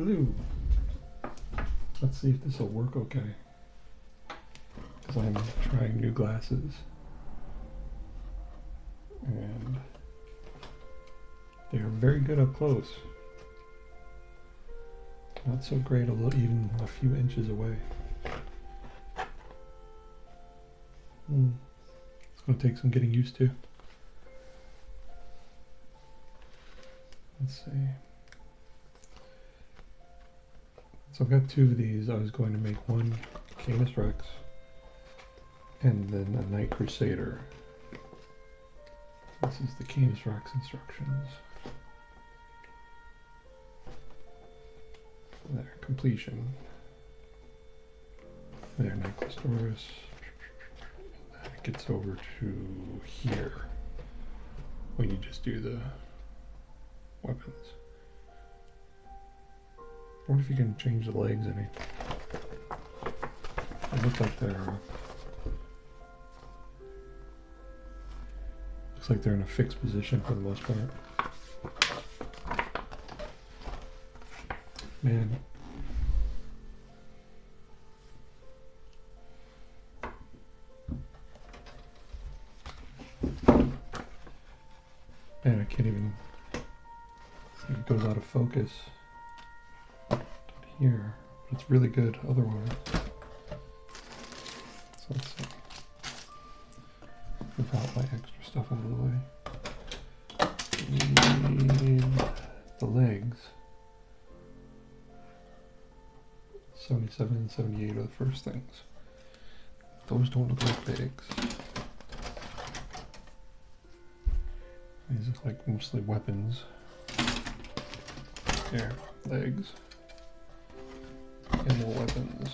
Hello. Let's see if this will work okay. Because I'm trying new glasses. And they're very good up close. Not so great even a few inches away. It's going to take some getting used to. Let's see. So I've got two of these. I was going to make one Canis Rex and then a Knight Crusader. This is the Canis Rex instructions. There, completion. There, Knight Questoris. That gets over to here when you just do the weapons. I wonder if you can change the legs any. It looks like they're in a fixed position for the most part. Man. Man, I can't even. It goes out of focus here, but it's really good otherwise. So let's see. Move out my extra stuff out of the way. We need the legs. 77 and 78 are the first things. Those don't look like legs. These look like mostly weapons. There, legs. And more weapons.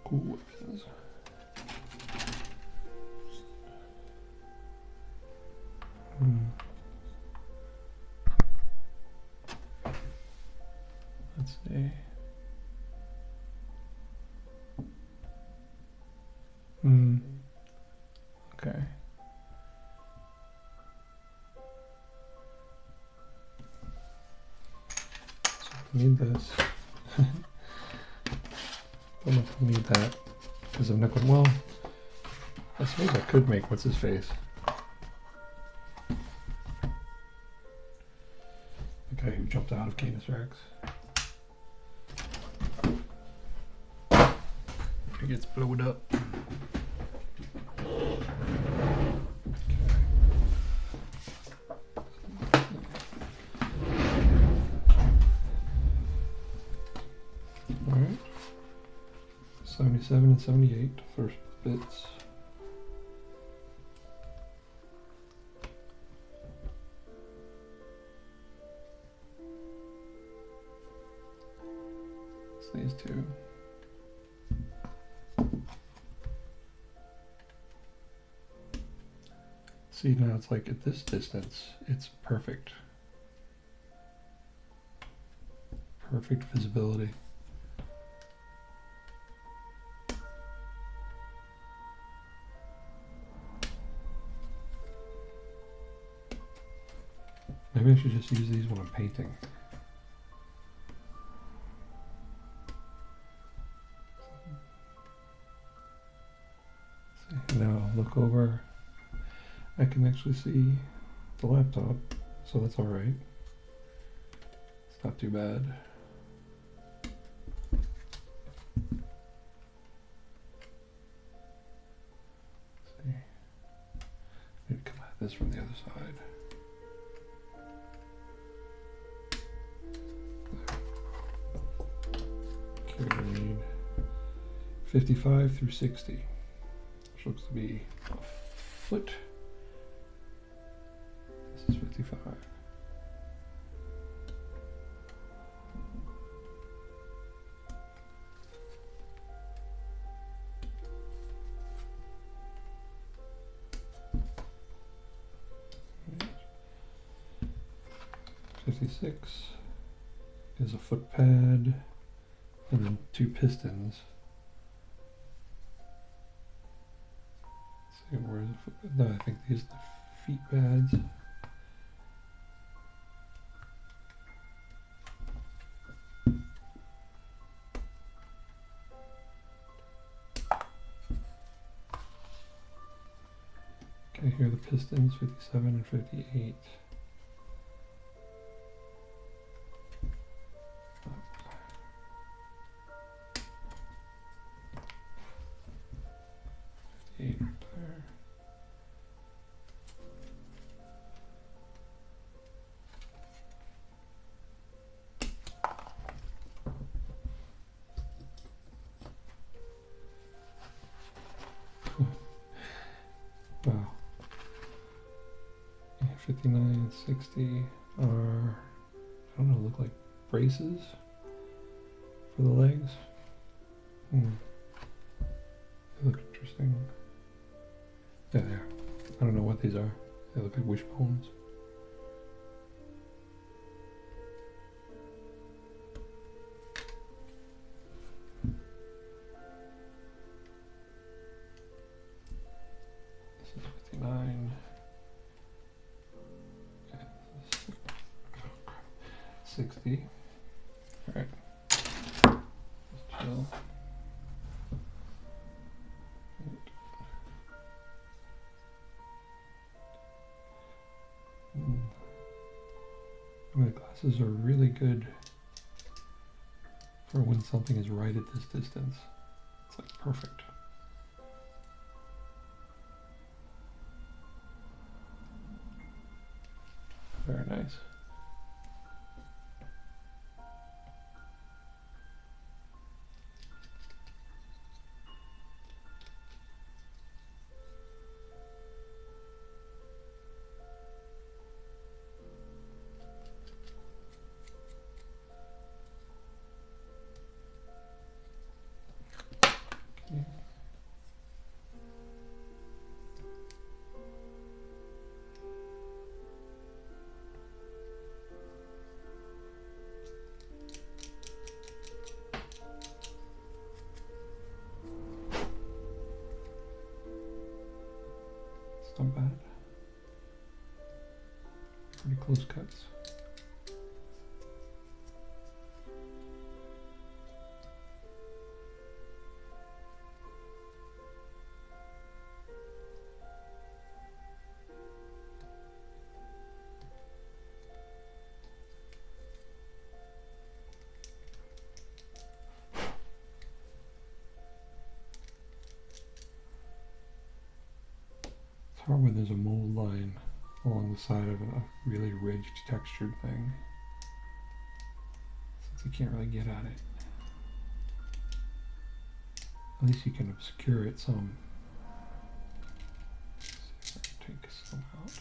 Cool weapons. Let's see. Okay. So I need this. Don't know if I need that because I'm not going. Well, I suppose I could make what's his face. The guy who jumped out of Canis Rex. He gets blowed up. Alright. 77 and 78, first bits. It's these two. See, now it's like at this distance, it's perfect. Perfect visibility. Maybe I should just use these when I'm painting. See, now I'll look over. I can actually see the laptop, so that's all right. It's not too bad. Let's see. Maybe come at this from the other side. Okay, we need 55 through 60, which looks to be a foot. This is 55. Right. 56 is a foot pad. And then 2 pistons. Let's see, where is the foot? No, I think these are the feet pads. Okay, here are the pistons, 57 and 58. Right there. Wow. Yeah, 59 and 60 are, I don't know, look like braces for the legs. They look interesting. Yeah, they are. I don't know what these are. They look like wishbones. This is 59. 60. Alright. Just chill. I mean, the glasses are really good for when something is right at this distance. It's like perfect. Very nice. Okay. It's not bad. Pretty close cuts. It's hard when there's a mold line along the side of a really ridged textured thing, since you can't really get at it. At least you can obscure it some. Let's see if I can take some out.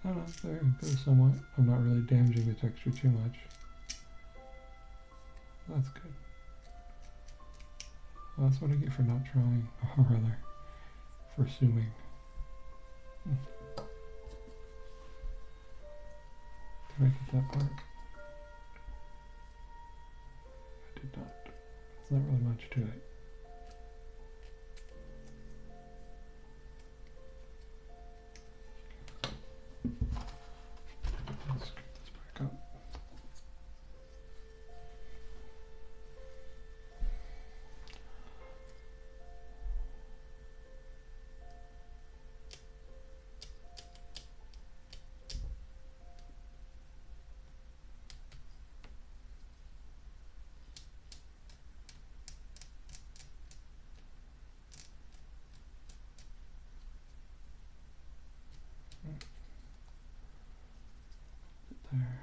I don't know, there it goes somewhat. I'm not really damaging the texture too much. That's good. Well, that's what I get for not trying, or rather, for assuming. Did I get that part? I did not. There's not really much to it. Let's get this back up. There.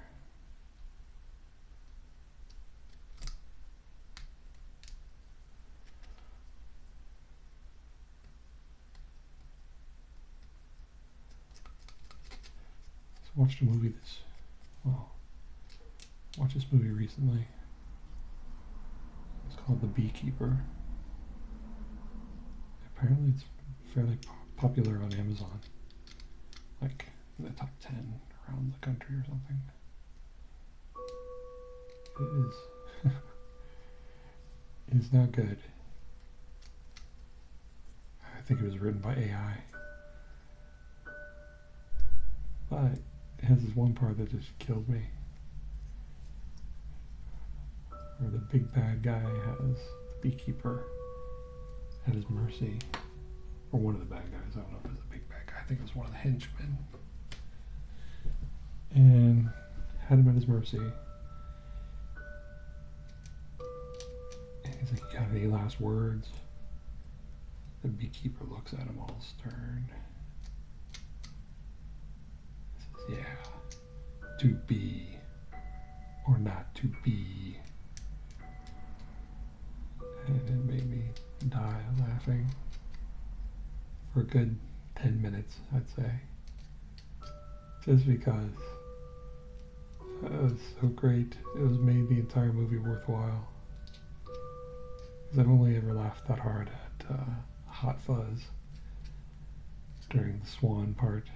So I watched a movie watched this movie recently. It's called The Beekeeper. Apparently it's fairly popular on Amazon. Like in the top 10 around the country or something. It is. It's not good. I think it was written by AI. But it has this one part that just killed me. Where the big bad guy has the beekeeper at his mercy. Or one of the bad guys, I don't know if it's a big bad think it was one of the henchmen, and had him at his mercy. And he's like, "You got any last words?" The beekeeper looks at him all stern. He says, "Yeah, to be or not to be." And it made me die laughing for a good 10 minutes, I'd say. Just because it was so great. It was made the entire movie worthwhile. Because I've only ever laughed that hard at Hot Fuzz during the swan part.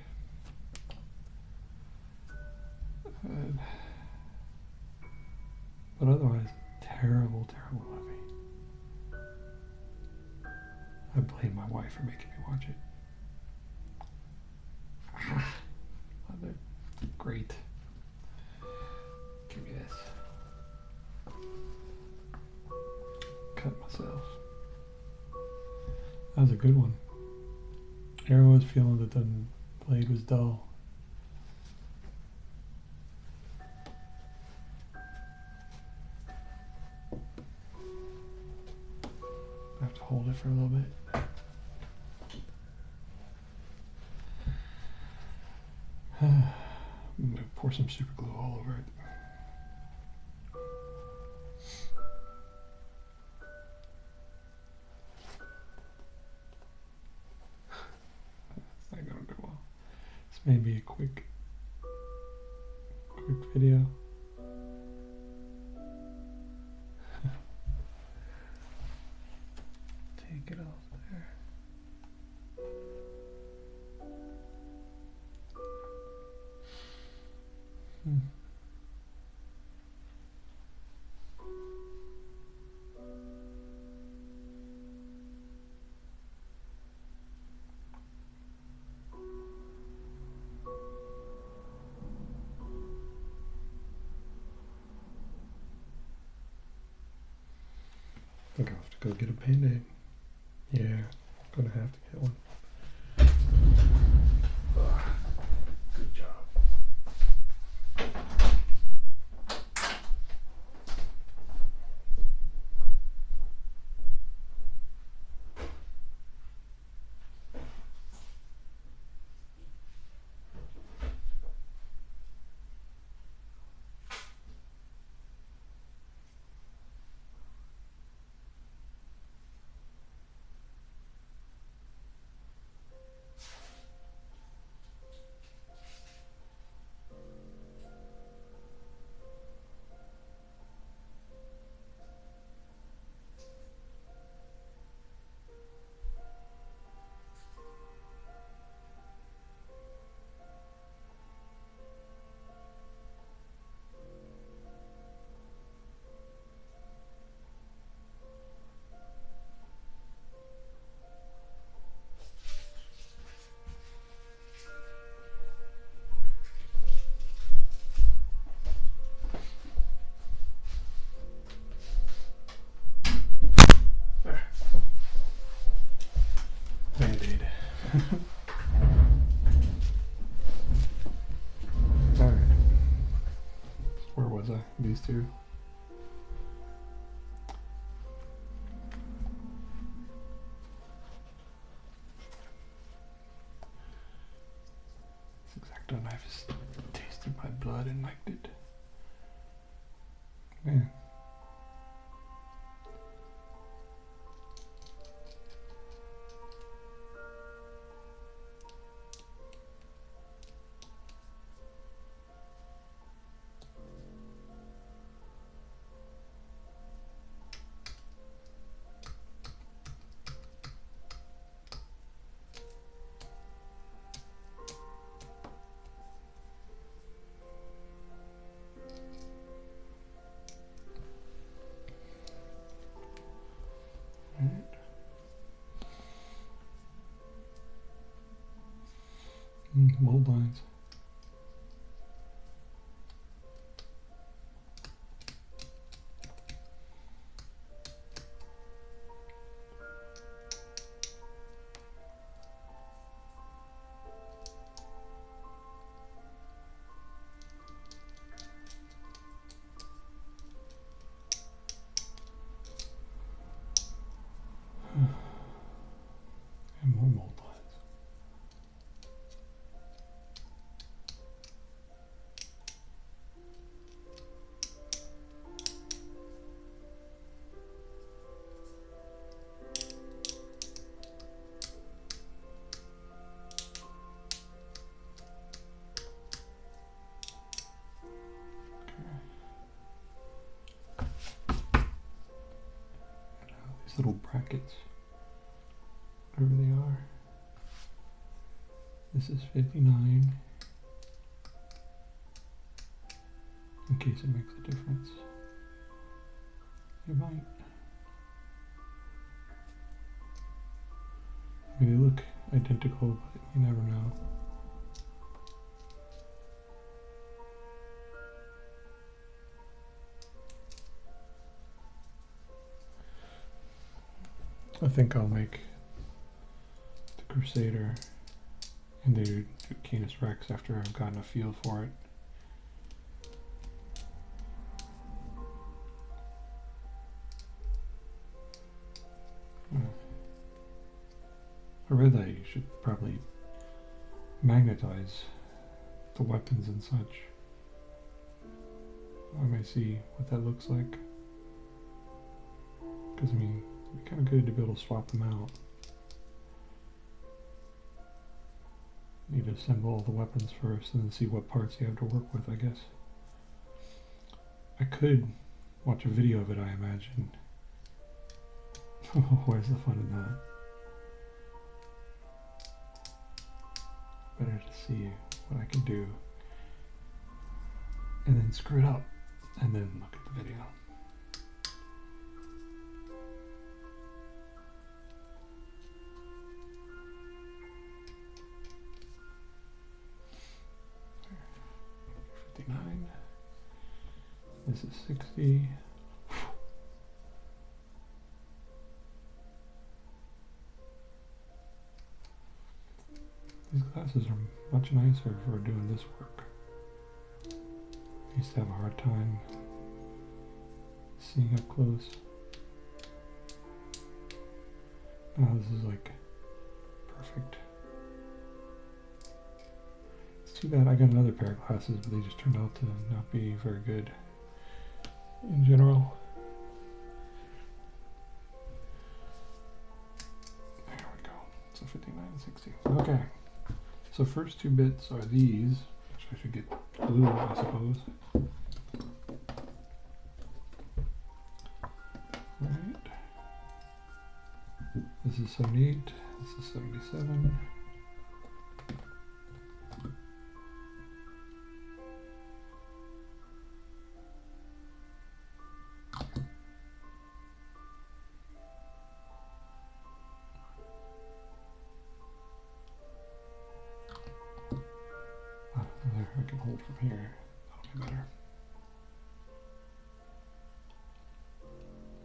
But otherwise, terrible, terrible movie. I blame my wife for making me watch it. They're great. Give me this. Cut myself. That was a good one. Everyone was feeling that the blade was dull. I have to hold it for a little bit. I'm going to pour some super glue all over it. That's not going to go well. This may be a quick video. Take it off there. I think I'll have to go get a Band-Aid. Yeah, I'm gonna have to get one. Good job. Band-Aid. Alright. Where was I? These two. This X-Acto knife has tasted my blood and liked it. Man. Mold lines. these little brackets, whatever they are. This is 59, in case it makes a difference. It might. I mean, they look identical, but you never know. I think I'll make the Crusader and the Canis Rex after I've gotten a feel for it. I read that you should probably magnetize the weapons and such. I may see what that looks like. Because I mean, it'd be kind of good to be able to swap them out. Need to assemble all the weapons first and then see what parts you have to work with, I guess. I could watch a video of it, I imagine. Where's the fun in that? Better to see what I can do and then screw it up and then look at the video. This is 60. These glasses are much nicer for doing this work. I used to have a hard time seeing up close. Now this is like perfect. It's too bad I got another pair of glasses, but they just turned out to not be very good in general. There we go. So 59 and 60. Okay. So first two bits are these, which I should get glue, I suppose. Right. This is 78. This is 77. I can hold from here. That'll be better.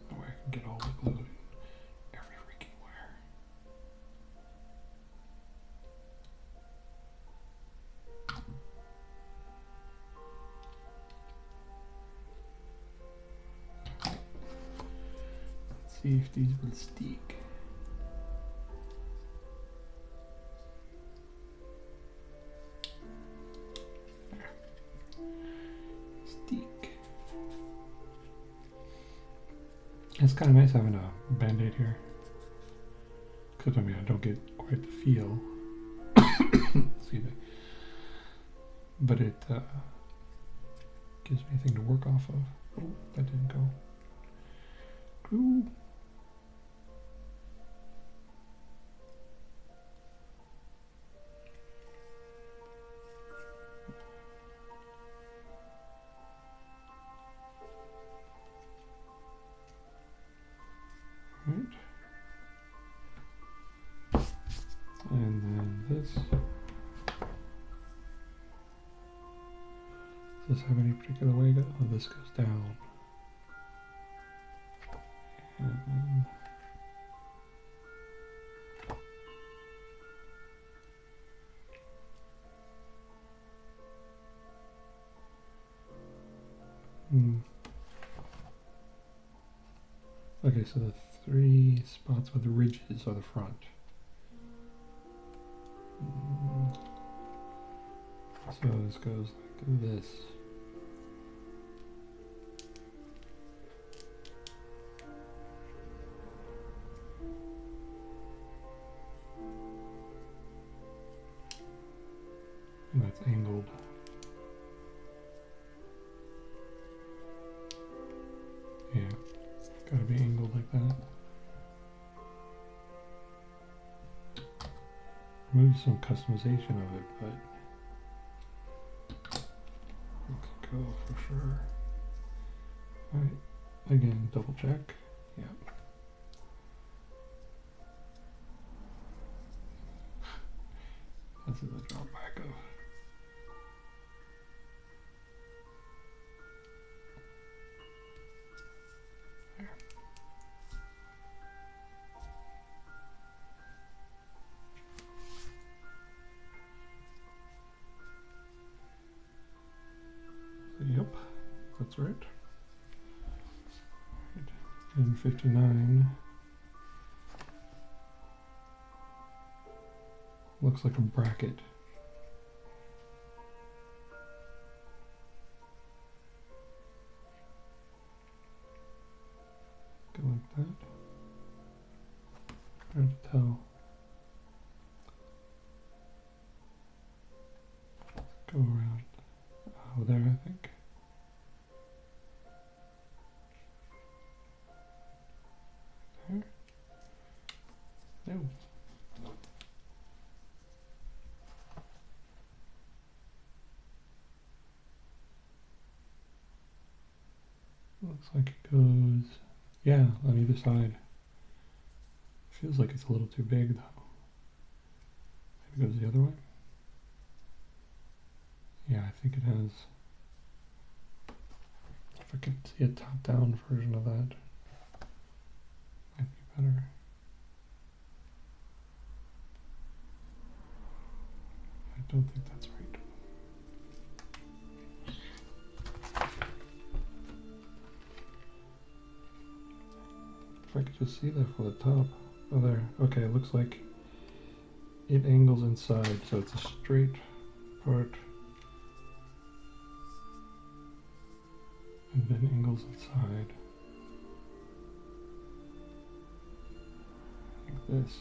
That way I can get all the glue every freaking where. Let's see if these will stick. It's kind of nice having a band-aid here, because I mean I don't get quite the feel, excuse me, but it gives me a thing to work off of. Oh, that didn't go. Glue. And then this. Does this have any particular way to go? Oh, this goes down. And then okay, so the three spots with the ridges are the front. So this goes like this. And that's angled. Yeah, gotta be angled like that. remove some customization of it, but let's go for sure. Alright, again, double check. Yep. This is a drop back of. There. Yep, that's right. And 59 looks like a bracket. Go like that. Hard to tell. Go around. Oh, there, I think. There. No. Looks like it goes, yeah, on either side. Feels like it's a little too big though. Maybe it goes the other way. Yeah, I think it has. If I could see a top-down version of that, might be better. I don't think that's right. If I could just see that from the top. Oh, there. Okay, it looks like it angles inside, so it's a straight part. And then angles inside. Like this.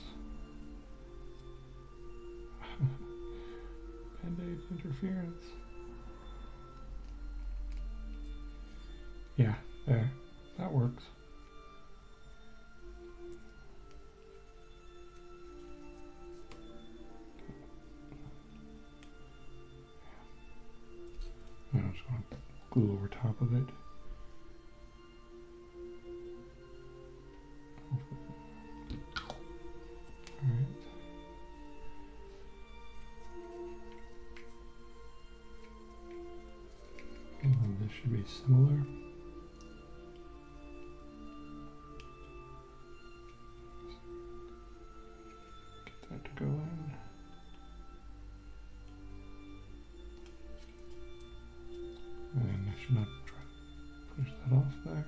Band-aid interference. Yeah, there. That works. Now I'm just going to glue over top of it. Alright. And then this should be similar. Get that to go in. And I should not try to push that off there.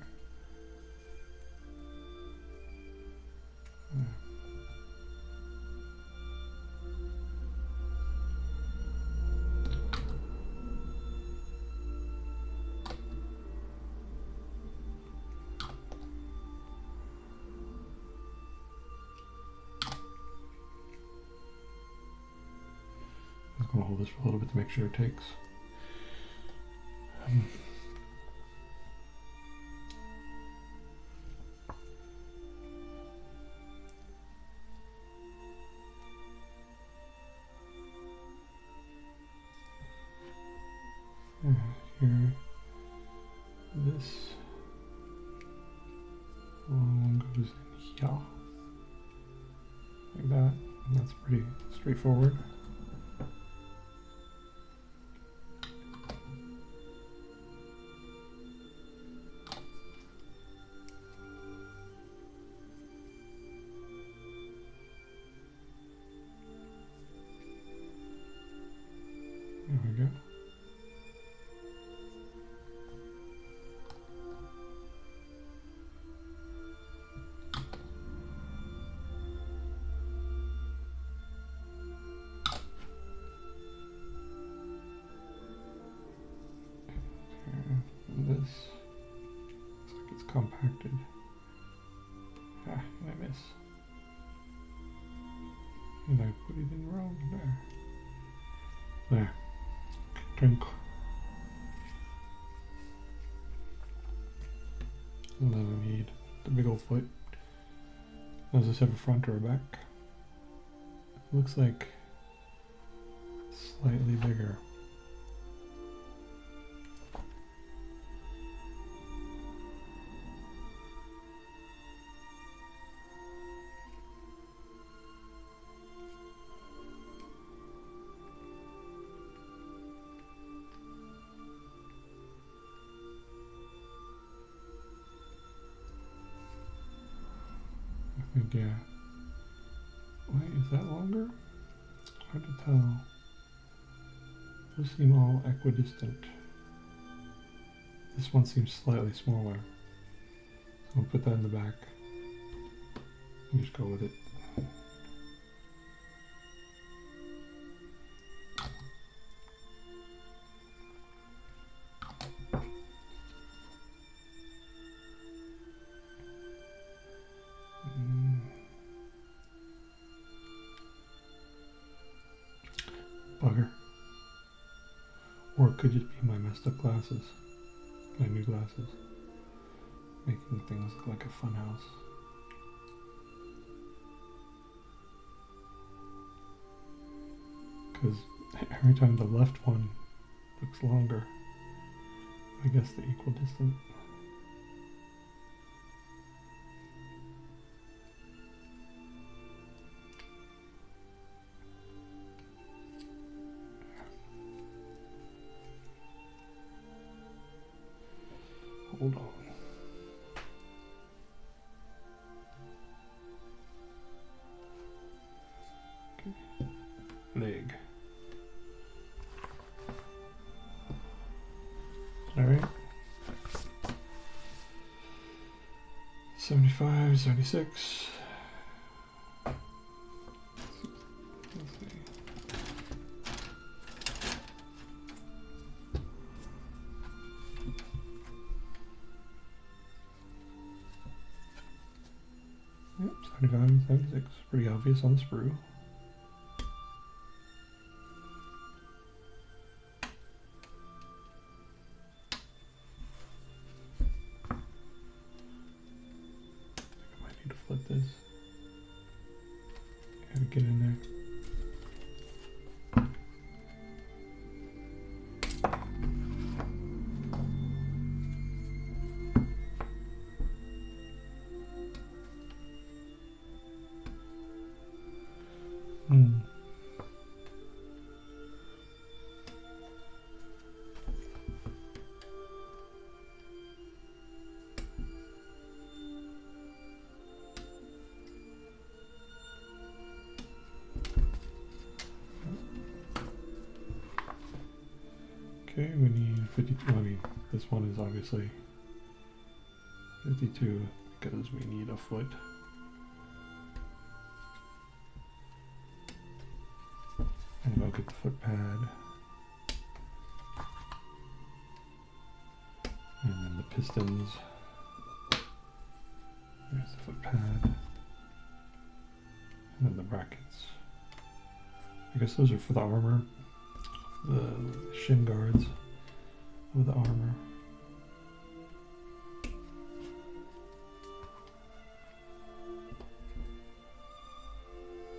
There. I'm just going to hold this for a little bit to make sure it takes. Here, this one goes in here, like that, and that's pretty straightforward. There we go. And this looks like it's compacted. Ah, and I miss. And I put it in wrong there. There. Drink. And then I need the big old foot. Does this have a front or a back? It looks like slightly bigger. I think, yeah. Wait, is that longer? Hard to tell. Those seem all equidistant. This one seems slightly smaller. So I'll put that in the back. And just go with it. Bugger. Or it could just be my messed up glasses. My new glasses. Making things look like a fun house. Because every time the left one looks longer, I guess the equidistant. Hold on. Okay. Leg. All right. 75, 76. Let's see. Yep, 75 and 76. Pretty obvious on the sprue. I might need to flip this. Gotta get in there. Okay, we need 52. I mean, this one is obviously 52 because we need a foot. And I'll get the foot pad. And then the pistons. There's the foot pad. And then the brackets. I guess those are for the armor. The shin guards of the armor.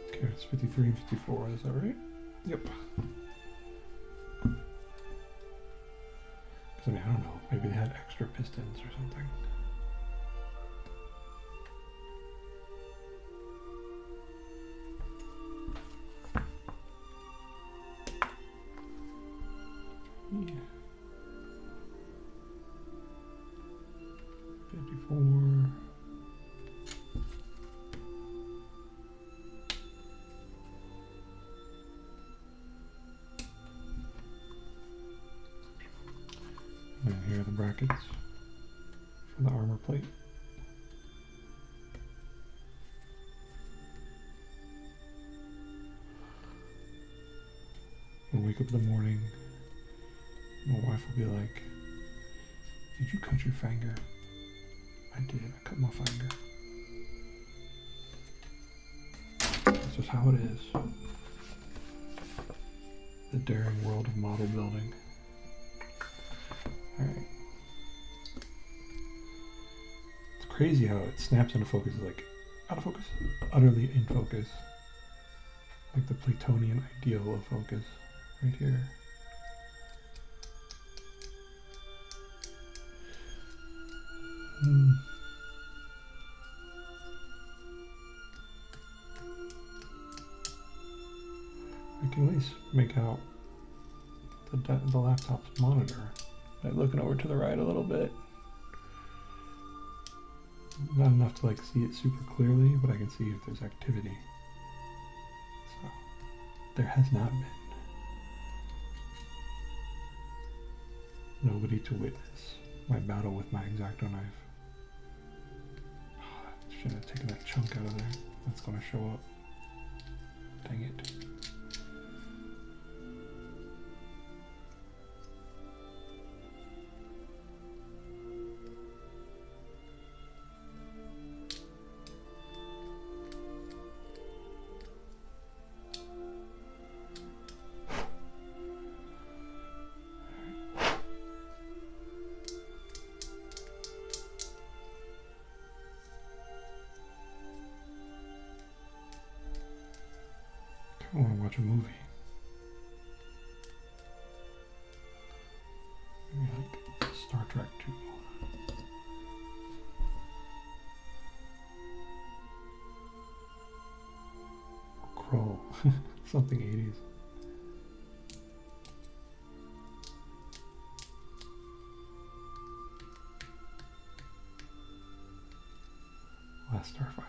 Okay, it's 53 and 54, is that right? Yep. Because I mean, I don't know, maybe they had extra pistons or something. Yeah. 54. And here are the brackets for the armor plate. I'll wake up in the morning. My wife will be like, "Did you cut your finger?" I did. I cut my finger. That's just how it is. The daring world of model building. Alright. It's crazy how it snaps into focus. It's like, out of focus, utterly in focus. Like the Platonian ideal of focus. right here. I can at least make out the laptop's monitor by looking over to the right a little bit. Not enough to like see it super clearly, but I can see if there's activity. So there has not been. Nobody to witness my battle with my X-Acto knife. Oh, I should have taken that chunk out of there. That's gonna show up. Dang it. I want to watch a movie. Maybe like Star Trek 2. Or Crawl. Something 80s. Last Starfighter.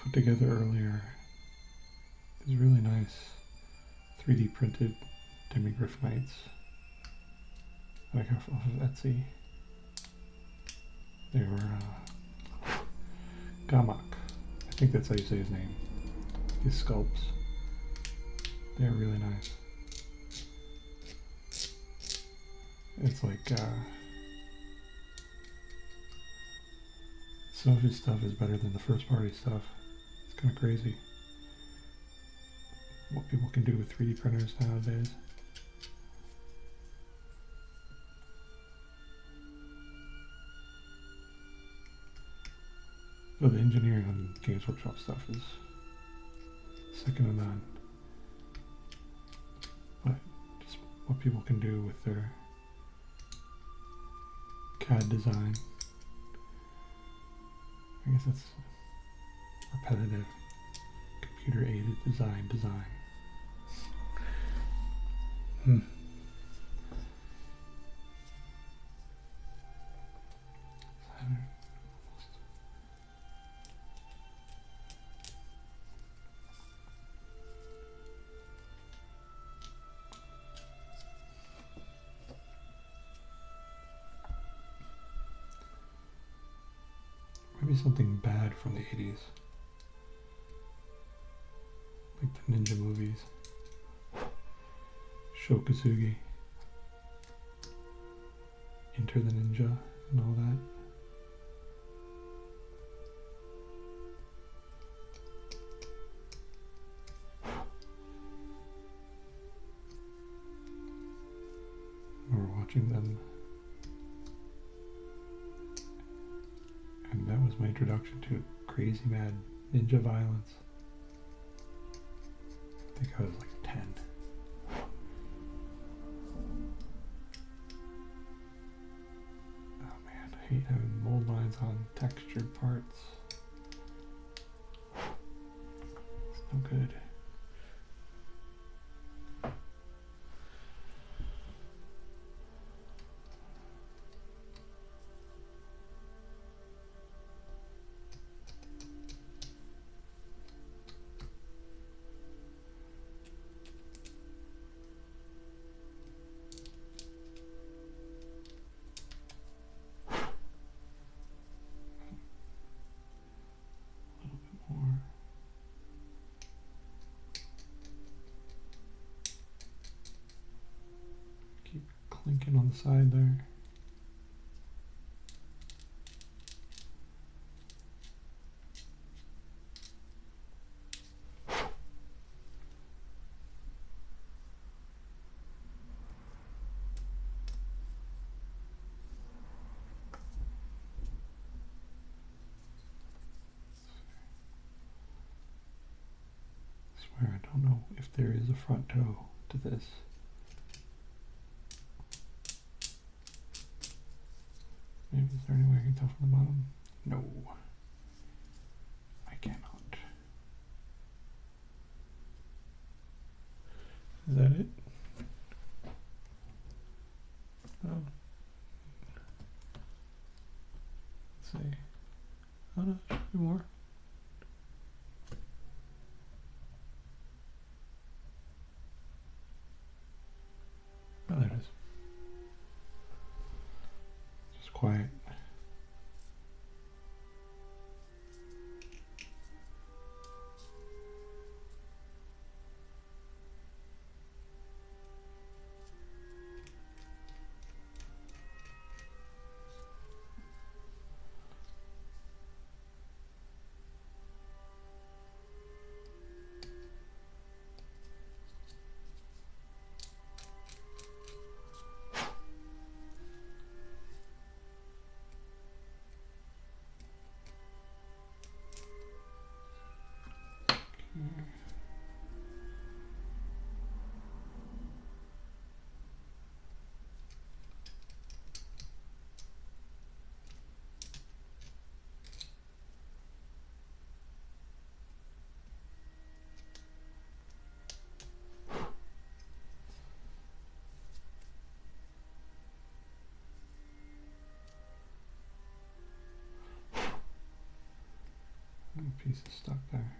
Put together earlier is really nice 3D printed demigryph knights that I got off of Etsy. They were Gamak. I think that's how you say his name. His sculpts. They're really nice. It's like some of his stuff is better than the first party stuff. It's kind of crazy what people can do with 3D printers nowadays. So the engineering on Games Workshop stuff is second to none. But just what people can do with their CAD design. I guess that's repetitive, computer-aided design. Maybe something bad from the 80s. Like the ninja movies. Shokuzugi. Enter the Ninja and all that. We're watching them. And that was my introduction to crazy mad ninja violence. I think I was like 10. Oh man, I hate having mold lines on textured parts. It's no good. Clinking on the side there. swear I don't know if there is a front toe to this. Maybe is there any way I can tell from the bottom? No. I cannot. Is that it? Oh. Let's see. Oh no, there should be more. Oh, there it is. Just quiet. A piece is stuck there.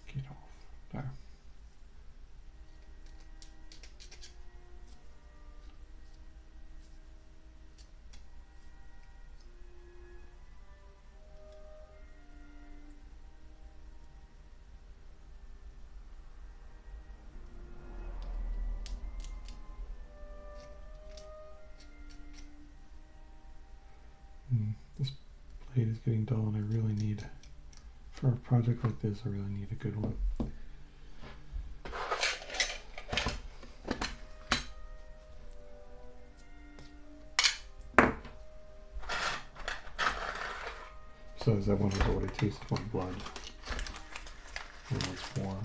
Get off. There. This blade is getting dull and I really need, for a project like this, I really need a good one. Besides, I wonder what it tastes my blood. And what's more.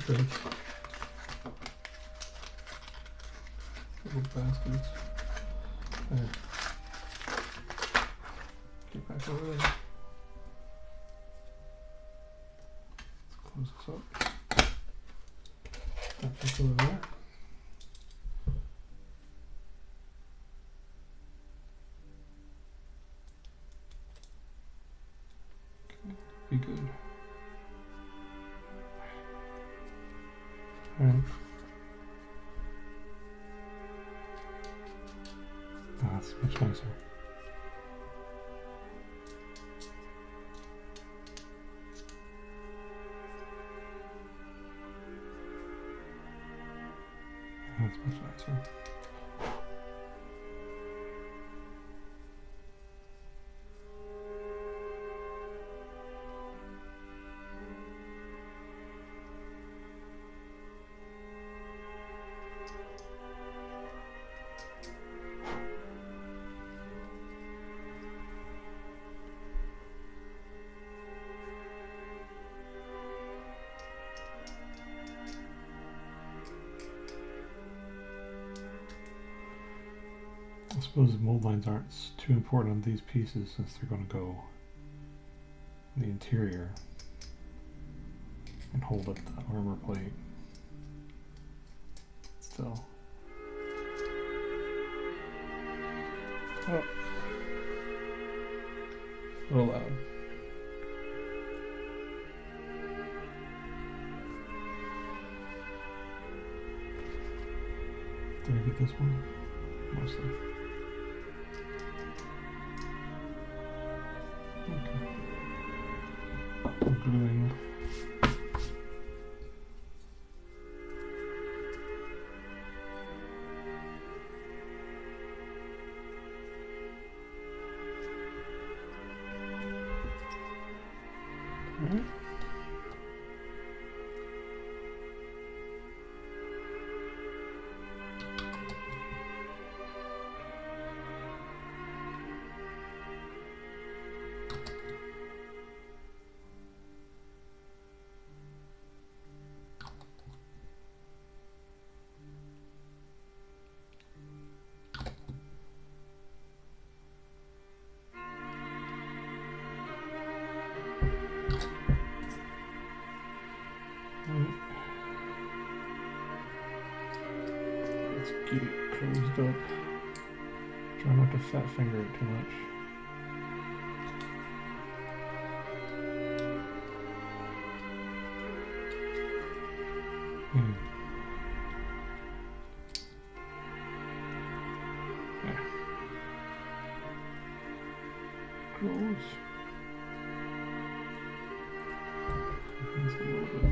Good. Little bastards. There. Get back over there. Let's close this up. That back over there. Okay, be good. Alright. Oh, that's much nicer. That's much nicer. I suppose the mold lines aren't too important on these pieces since they're going to go in the interior and hold up the armor plate. Still. Oh. A little loud. Did I get this one? Mostly. Okay. I'm gluing. Right. Let's get it closed up. Try not to fat finger it too much. Yeah. Close. That's a little bit.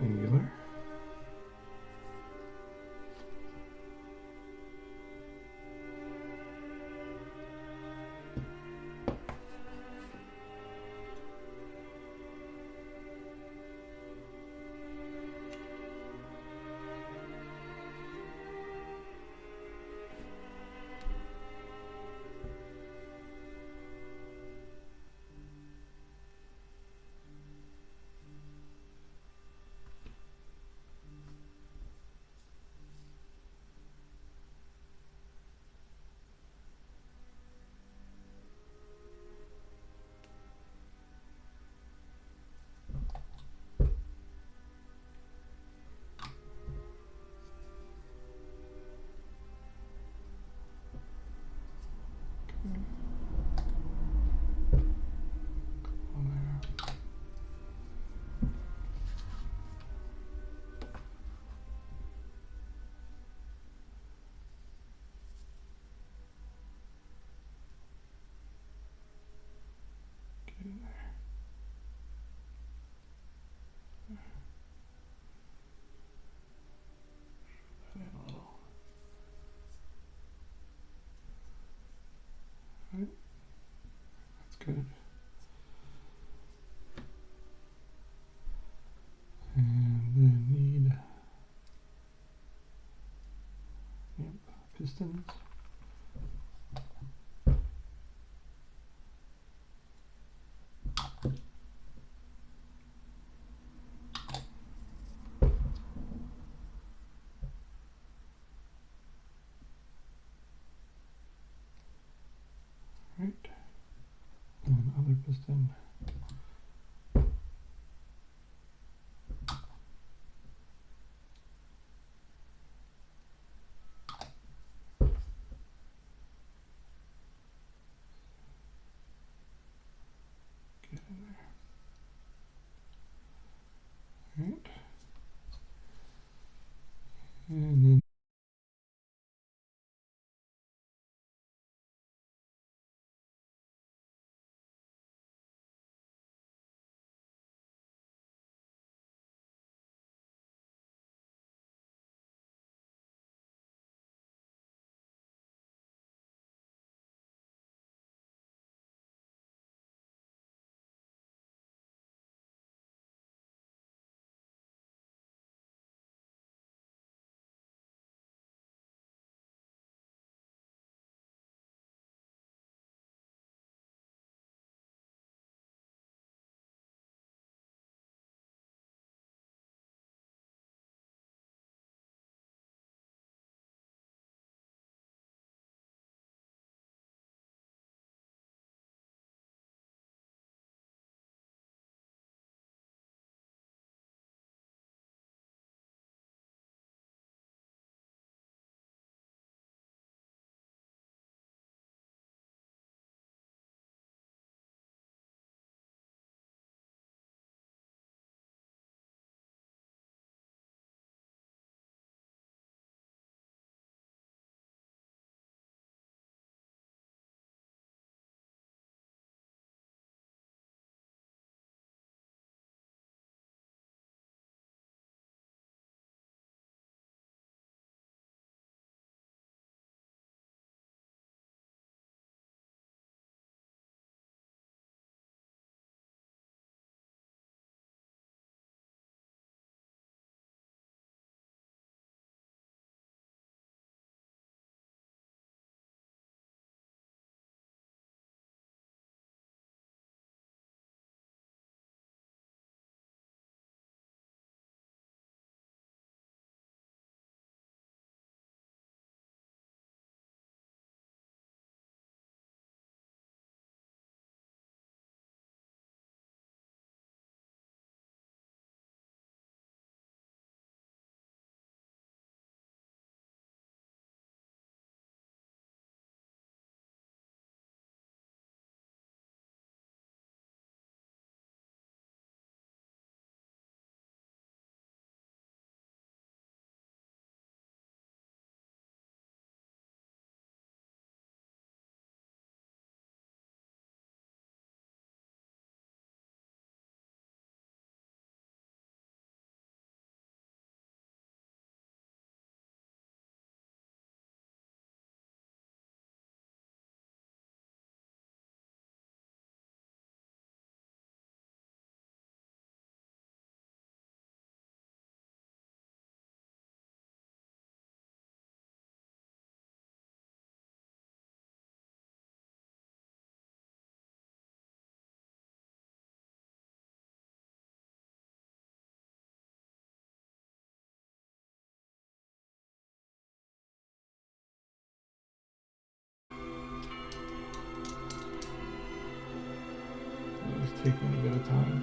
Angular. Right. That's good. And then need pistons. Right. And other piston. Get in there. Right. And then taking a bit of time.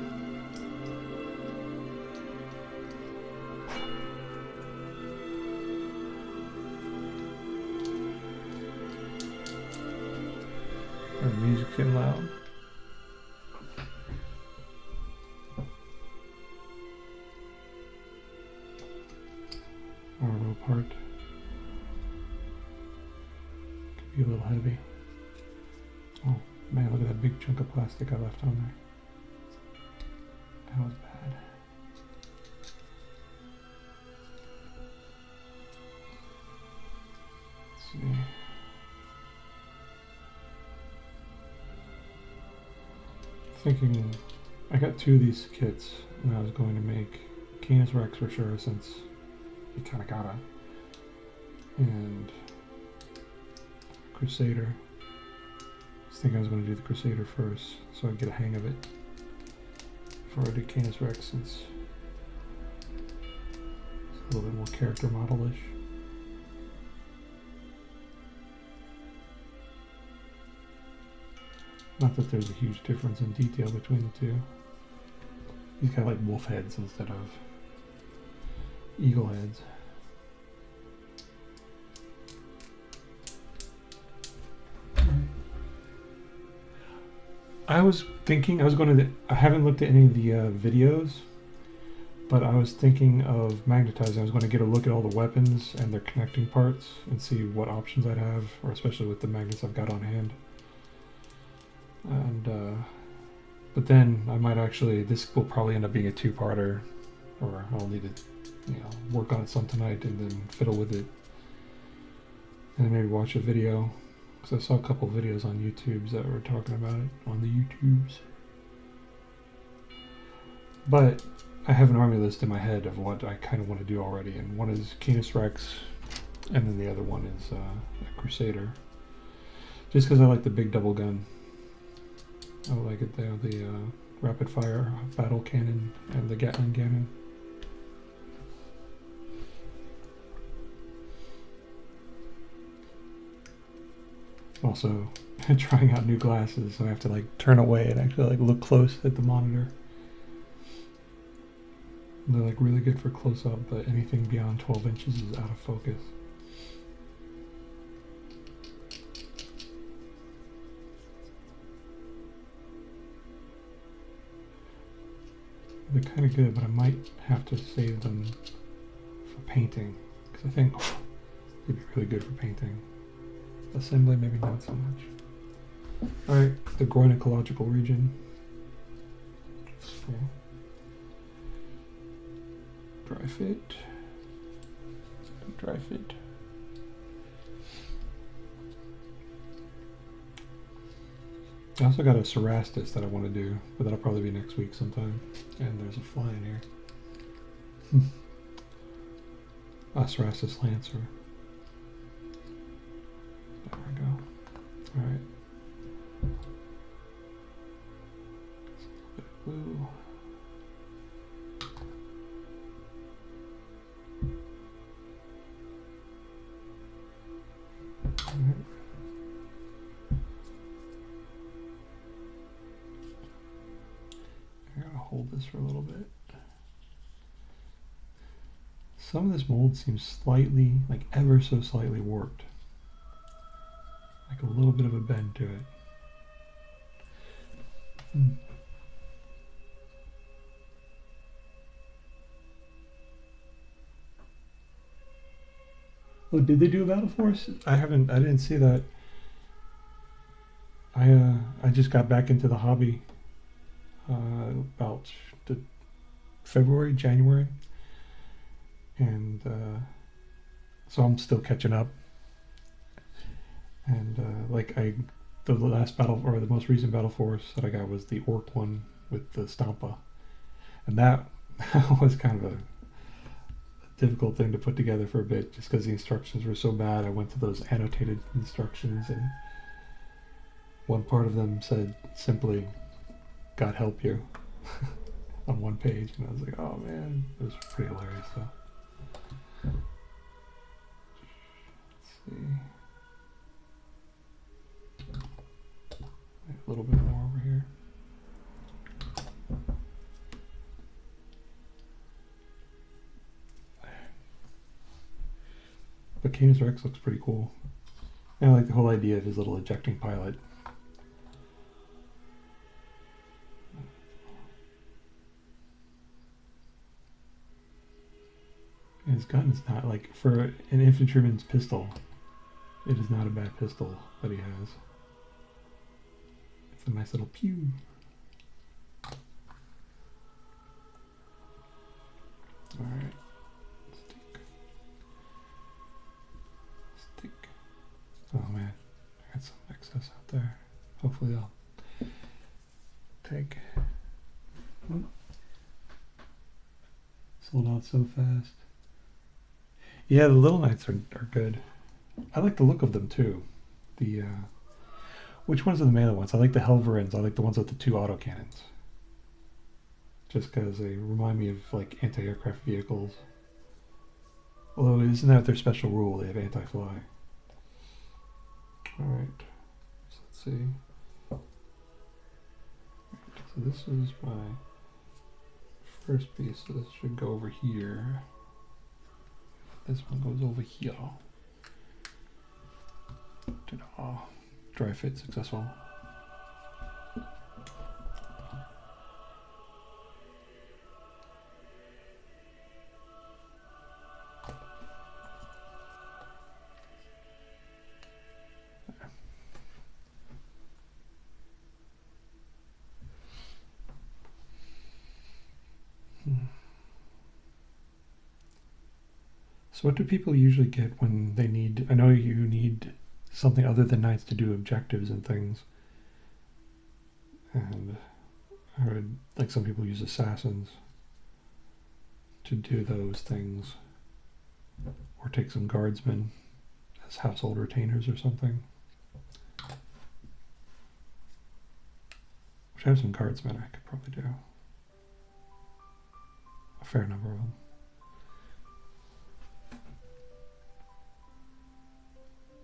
Our music's getting loud. Arrow part. Could be a little heavy. Oh man, look at that big chunk of plastic I left on there. That was bad. Let's see. Thinking, I got 2 of these kits, and I was going to make Canis Rex for sure, since you kind of gotta, and Crusader. I was thinking I was going to do the Crusader first, so I'd get a hang of it before I do Canis Rex, since it's a little bit more character model-ish. Not that there's a huge difference in detail between the two. He's got like wolf heads instead of eagle heads. I was thinking, I haven't looked at any of the videos, but I was thinking of magnetizing. I was going to get a look at all the weapons and their connecting parts and see what options I'd have, or especially with the magnets I've got on hand. And but then I might actually, this will probably end up being a 2-parter, or I'll need to, you know, work on it some tonight and then fiddle with it, and then maybe watch a video, because I saw a couple of videos on YouTubes that were talking about it on the YouTubes. But I have an army list in my head of what I kind of want to do already, and one is Canis Rex, and then the other one is a Crusader, just because I like the big double gun. I like it there, the rapid fire battle cannon and the Gatling cannon. Also, trying out new glasses, so I have to like turn away and actually like look close at the monitor. They're like really good for close up, but anything beyond 12 inches is out of focus. They're kind of good, but I might have to save them for painting, because I think they'd be really good for painting. Assembly, maybe not so much. Alright, the groin ecological region. So, dry fit. Dry fit. I also got a Cerastus that I want to do, but that'll probably be next week sometime. And there's a fly in here. A Cerastus Lancer. There we go. Alright. A bit of blue. Alright. I gotta hold this for a little bit. Some of this mold seems slightly, like ever so slightly warped. Like a little bit of a bend to it. Oh, did they do a battle force? I didn't see that. I just got back into the hobby about February, January, and so I'm still catching up. And like the last battle, or the most recent battle force that I got was the orc one with the Stampa, and that was kind of a difficult thing to put together for a bit, just because the instructions were so bad. I went to those annotated instructions, and one part of them said simply, "God help you," on one page, and I was like, oh man, it was pretty hilarious though. Let's see. A little bit more over here. but Canis Rex looks pretty cool. And I like the whole idea of his little ejecting pilot. And his gun is not, like, for an infantryman's pistol, it is not a bad pistol that he has. It's a nice little pew. Alright. Stick. Oh man, I got some excess out there. Hopefully I'll take. Sold out so fast. Yeah, the little knights are good. I like the look of them too. The which ones are the melee ones? I like the Helverins. I like the ones with the 2 autocannons. Just because they remind me of like anti-aircraft vehicles. Although isn't that their special rule? They have anti-fly. Alright, so let's see. So this is my first piece, so this should go over here. This one goes over here. Ta-da. Dry fit successful. So what do people usually get when they need, I know you need something other than knights to do objectives and things. And I heard like some people use assassins to do those things. Or take some guardsmen as household retainers or something. Which I have some guardsmen I could probably do. A fair number of them.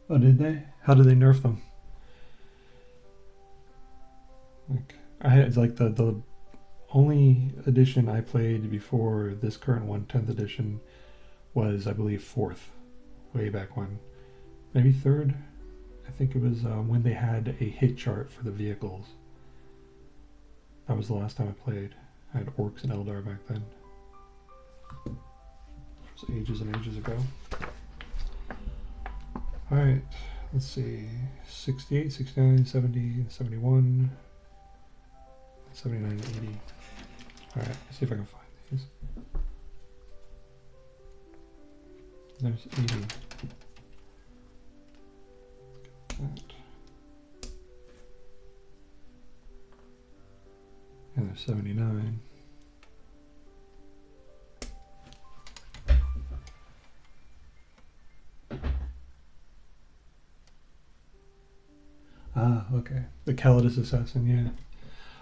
Oh, did they? How did they nerf them? Like, I had like the only edition I played before this current one, 10th edition, was I believe 4th, way back when. Maybe 3rd? I think it was when they had a hit chart for the vehicles. That was the last time I played. I had Orcs and Eldar back then. It was ages and ages ago. Alright, let's see. 68, 69, 70, 71, 79, 80. Alright, let's see if I can find these. There's 80. That. And there's 79. Ah, okay. The Calidus Assassin, yeah.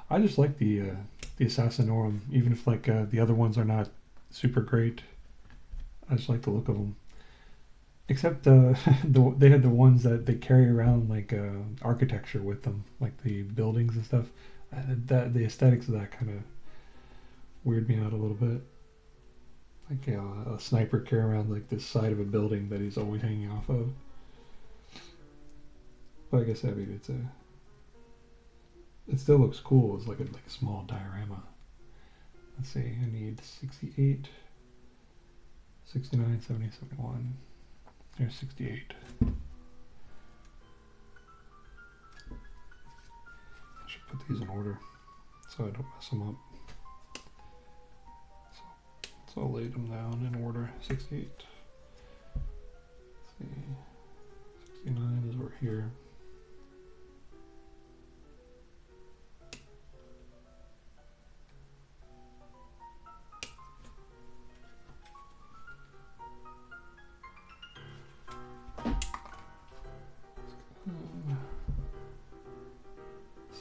I just like the Assassinorum, even if like the other ones are not super great. I just like the look of them. Except they had the ones that they carry around like architecture with them, like the buildings and stuff. That the aesthetics of that kind of weird me out a little bit. Like a sniper carry around like this side of a building that he's always hanging off of. But I guess I mean it still looks cool. It's like a small diorama. Let's see, I need 68, 69, 70, 71. There's 68. I should put these in order so I don't mess them up. So I'll lay them down in order. 68. Let's see. 69 is over here.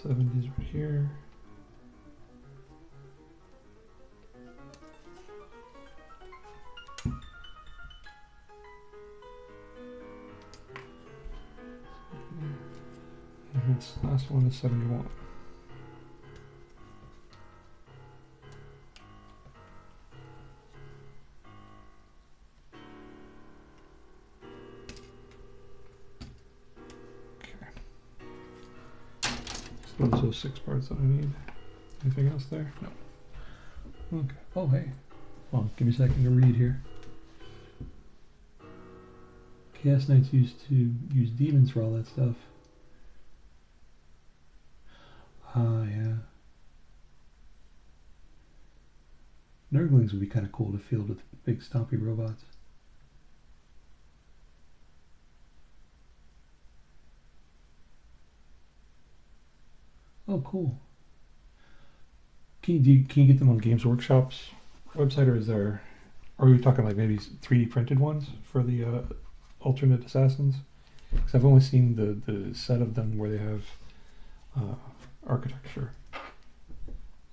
Seventies right here. And this last one is 71. those are 6 parts that I need. Anything else there? No. Okay. Oh, hey. Well, give me a second to read here. Chaos Knights used to use demons for all that stuff. Ah, yeah. Nurglings would be kind of cool to field with big stompy robots. Oh, cool. Can you get them on Games Workshop's website, or is there? Or are we talking like maybe 3D printed ones for the alternate assassins? Because I've only seen the set of them where they have architecture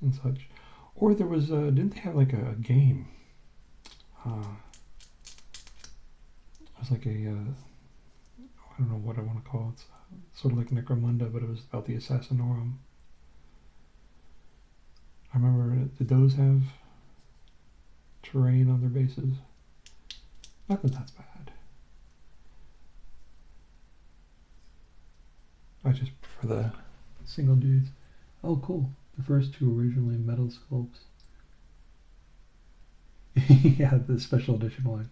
and such. Or there was didn't they have like a game? It was like a I don't know what I want to call it. It's sort of like Necromunda, but it was about the Assassinorum. I remember, did those have terrain on their bases? Not that that's bad. I just prefer the single dudes. Oh, cool. The first 2 originally metal sculpts. Yeah, the special edition one.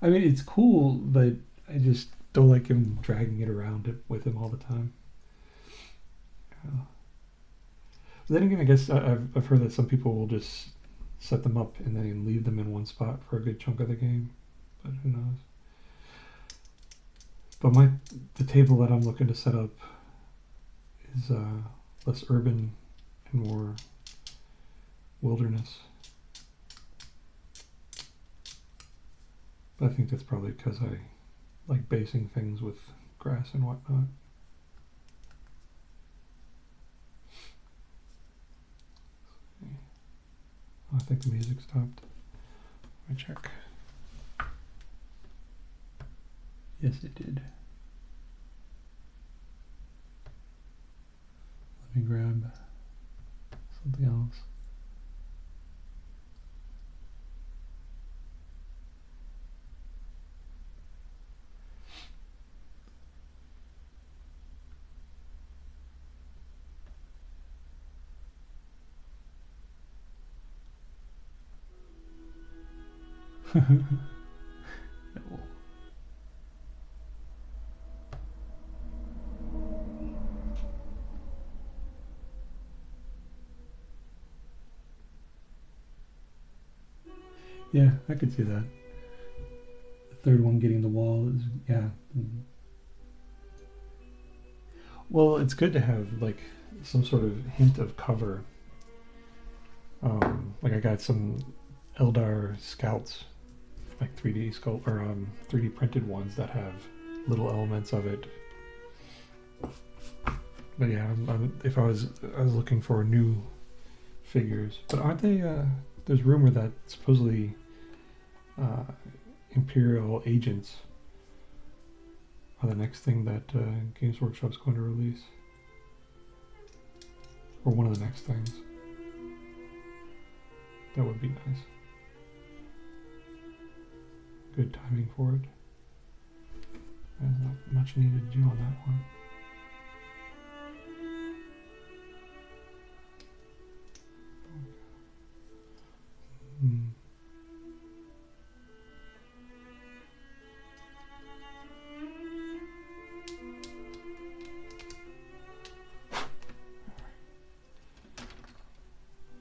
I mean, it's cool, but I just don't like him dragging it around with him all the time. Yeah. But then again, I guess I've heard that some people will just set them up and then leave them in one spot for a good chunk of the game. But who knows? But the table that I'm looking to set up is less urban and more wilderness. But I think that's probably because I like basing things with grass and whatnot. I think the music stopped. Let me check. Yes, it did. Let me grab something else. Yeah, I could see that. The third one getting the wall is, yeah. Well, it's good to have like some sort of hint of cover. Like I got some Eldar scouts, like 3D sculpt or 3D printed ones that have little elements of it. But yeah, if I was looking for new figures, but aren't they? There's rumor that supposedly Imperial agents are the next thing that Games Workshop's going to release, or one of the next things. That would be nice. Good timing for it. There's not much needed to do on that one.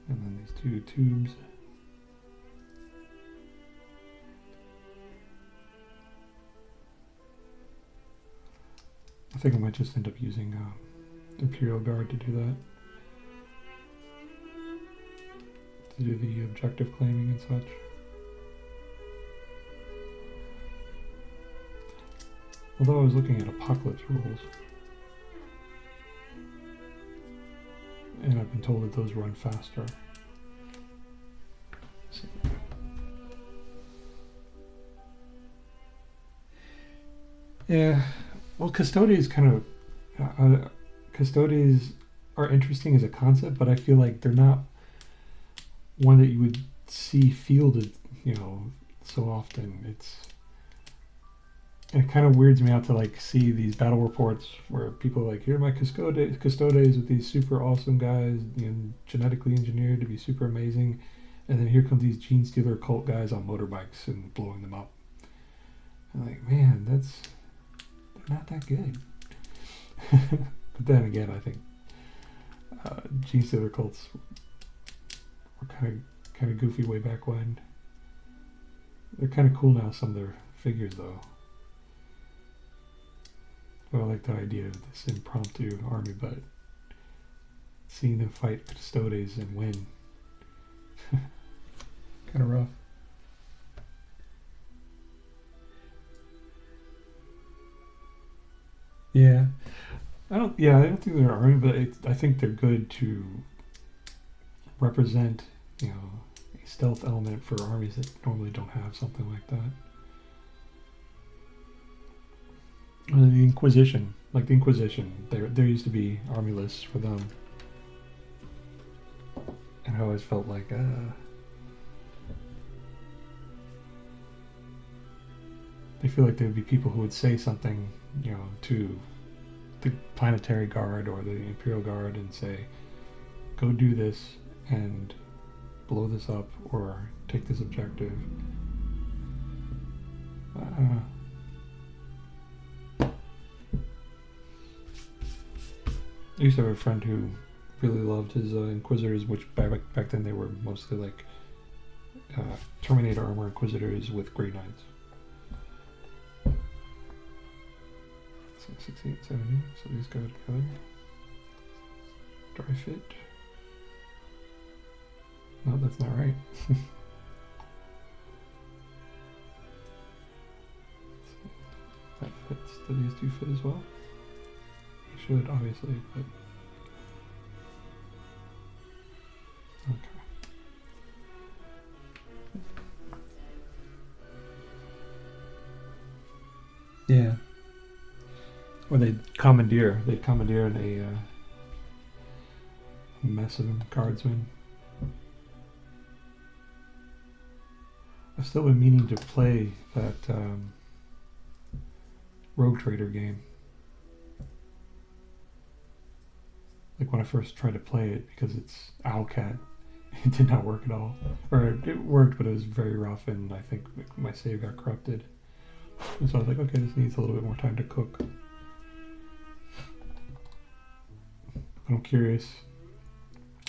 And then these 2 tubes. I think I might just end up using Imperial Guard to do that. To do the objective claiming and such. Although I was looking at Apocalypse rules, and I've been told that those run faster. So. Yeah, well, Custodes kind of Custodes are interesting as a concept, but I feel like they're not one that you would see fielded, you know, so often. And it kind of weirds me out to like see these battle reports where people are like, here are my custodes with these super awesome guys, you know, genetically engineered to be super amazing, and then here come these gene stealer cult guys on motorbikes and blowing them up. I'm like, man, they're not that good. But then again, I think gene stealer cults were kind of goofy way back when. They're kind of cool now, some of their figures though. Well, I like the idea of this impromptu army, but seeing them fight custodes and win, kind of rough. Yeah, I don't think they're army, but I think they're good to represent, you know, a stealth element for armies that normally don't have something like that. The Inquisition, like the Inquisition, there used to be army lists for them, and I always felt like they feel like there would be people who would say something, you know, to the Planetary Guard or the Imperial Guard and say, go do this and blow this up or take this objective. I used to have a friend who really loved his Inquisitors, which back then they were mostly like Terminator armor Inquisitors with Grey Knights. So 68, 70, so these go together. Dry fit. No, that's not right. That fits. Do these two fit as well? They should, obviously, but... Okay. Yeah. Or they'd commandeer a mess of guardsmen. I've still been meaning to play that Rogue Trader game. Like when I first tried to play it, because it's Owlcat, it did not work at all. Or it worked, but it was very rough, and I think my save got corrupted. And so I was like, okay, this needs a little bit more time to cook. I'm curious.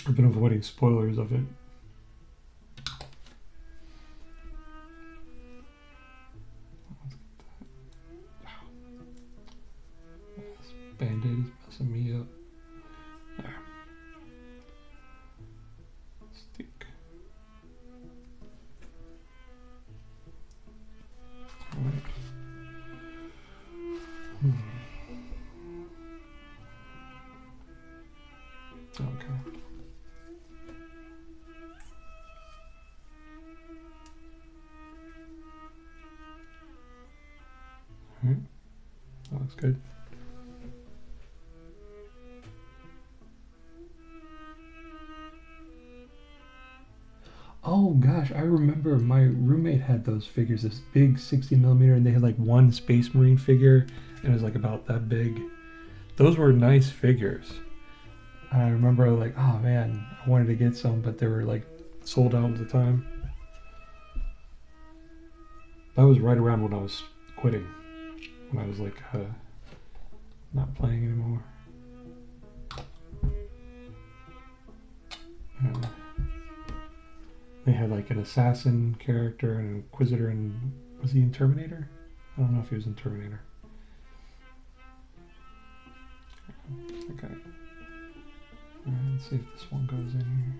I've been avoiding spoilers of it. This Band-Aid is messing me up. There. Stick. Alright. Okay. Alright. That looks good. Oh gosh, I remember my roommate had those figures, this big 60mm, and they had like one Space Marine figure, and it was like about that big. Those were nice figures. I remember like, oh man, I wanted to get some, but they were like sold out at the time. That was right around when I was quitting, when I was like not playing anymore. They had like an assassin character and an inquisitor, and was he in Terminator? I don't know if he was in Terminator. Okay. Alright, let's see if this one goes in here.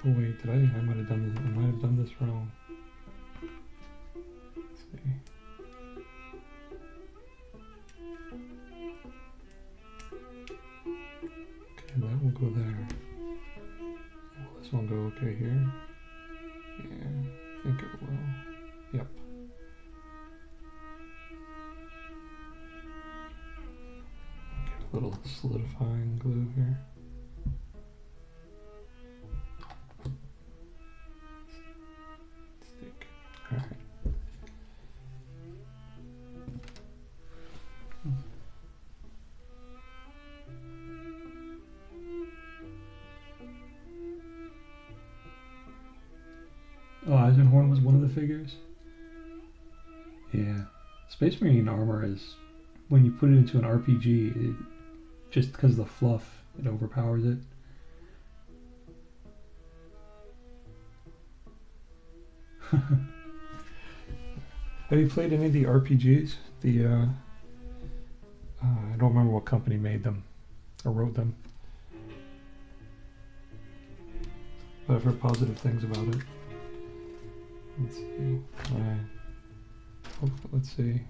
Oh wait, I might have done this wrong. Let's see. Okay, that will go there. Will this one go okay here? Yeah, I think it will. Yep. Get a little solidifying glue here. figures. Yeah, Space Marine armor is, when you put it into an RPG, it, just because of the fluff, it overpowers it. Have you played any of the RPGs? I don't remember what company made them or wrote them, but I've heard positive things about it. Let's see. Let's see.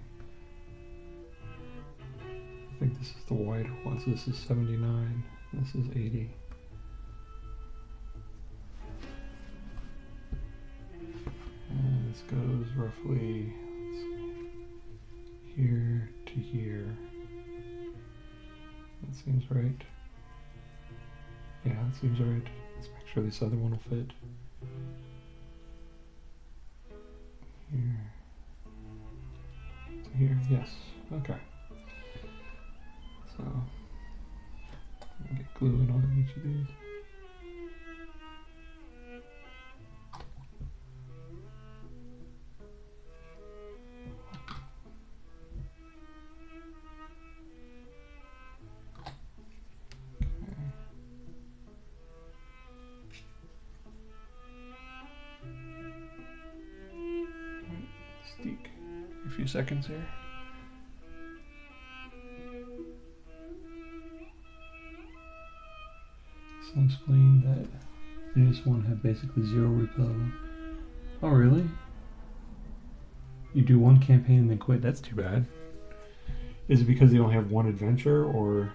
I think this is the wider one, so this is 79, this is 80. And this goes roughly, let's see, here to here. That seems right. Yeah, that seems right. Let's make sure this other one will fit. Here. To here, yes. Okay. So, I'll get glue in on each of these. A few seconds here. So I'll explain that this one had basically 0 repel. Oh really? You do one campaign and then quit? That's too bad. Is it because they only have one adventure, or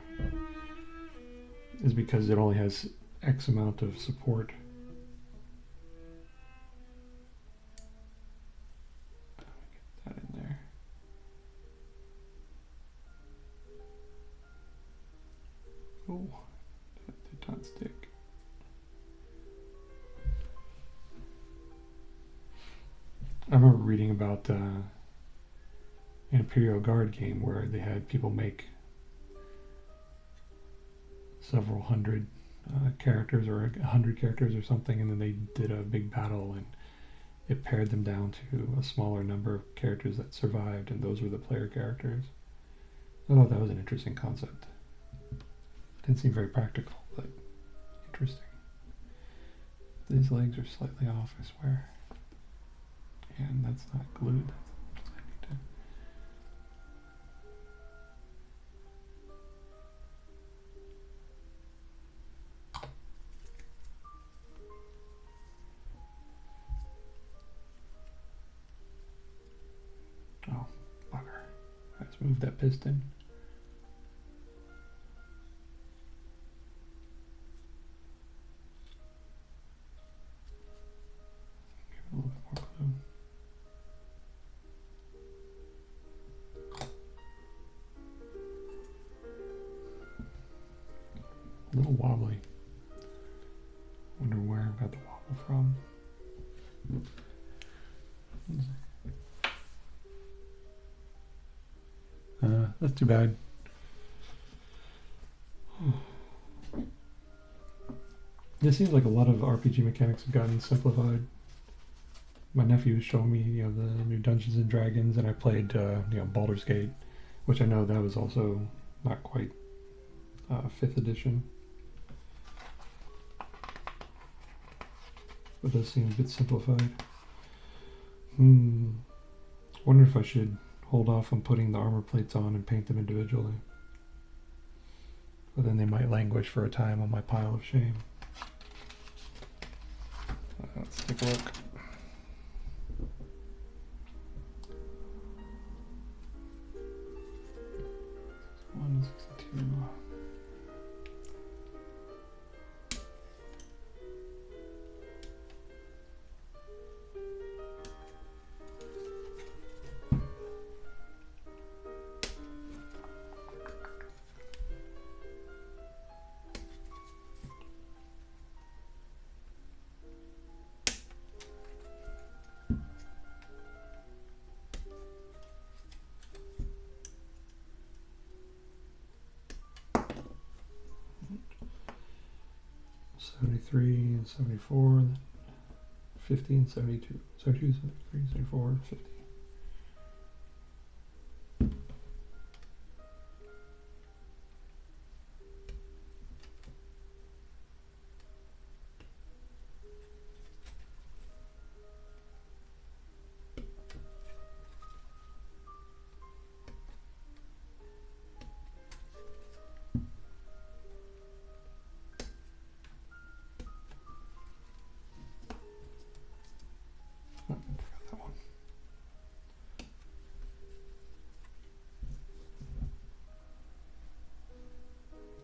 is it because it only has X amount of support? Oh, that did not stick. I remember reading about an Imperial Guard game where they had people make several hundred characters, or 100 characters or something, and then they did a big battle and it pared them down to a smaller number of characters that survived, and those were the player characters. I thought that was an interesting concept. Didn't seem very practical, but interesting. These legs are slightly off, I swear. And that's not glued. I need to... Oh, bugger. Let's move that piston. A little bit more glue. A little wobbly. Wonder where I got the wobble from. That's too bad. This seems like a lot of RPG mechanics have gotten simplified. My nephew was showing me, the new Dungeons and Dragons, and I played, Baldur's Gate, which I know that was also not quite 5th edition. But it does seem a bit simplified. Wonder if I should hold off on putting the armor plates on and paint them individually. But then they might languish for a time on my pile of shame. Let's take a look. One 62. '73 and '74, 50 and 72. 72, 73, 74, 50.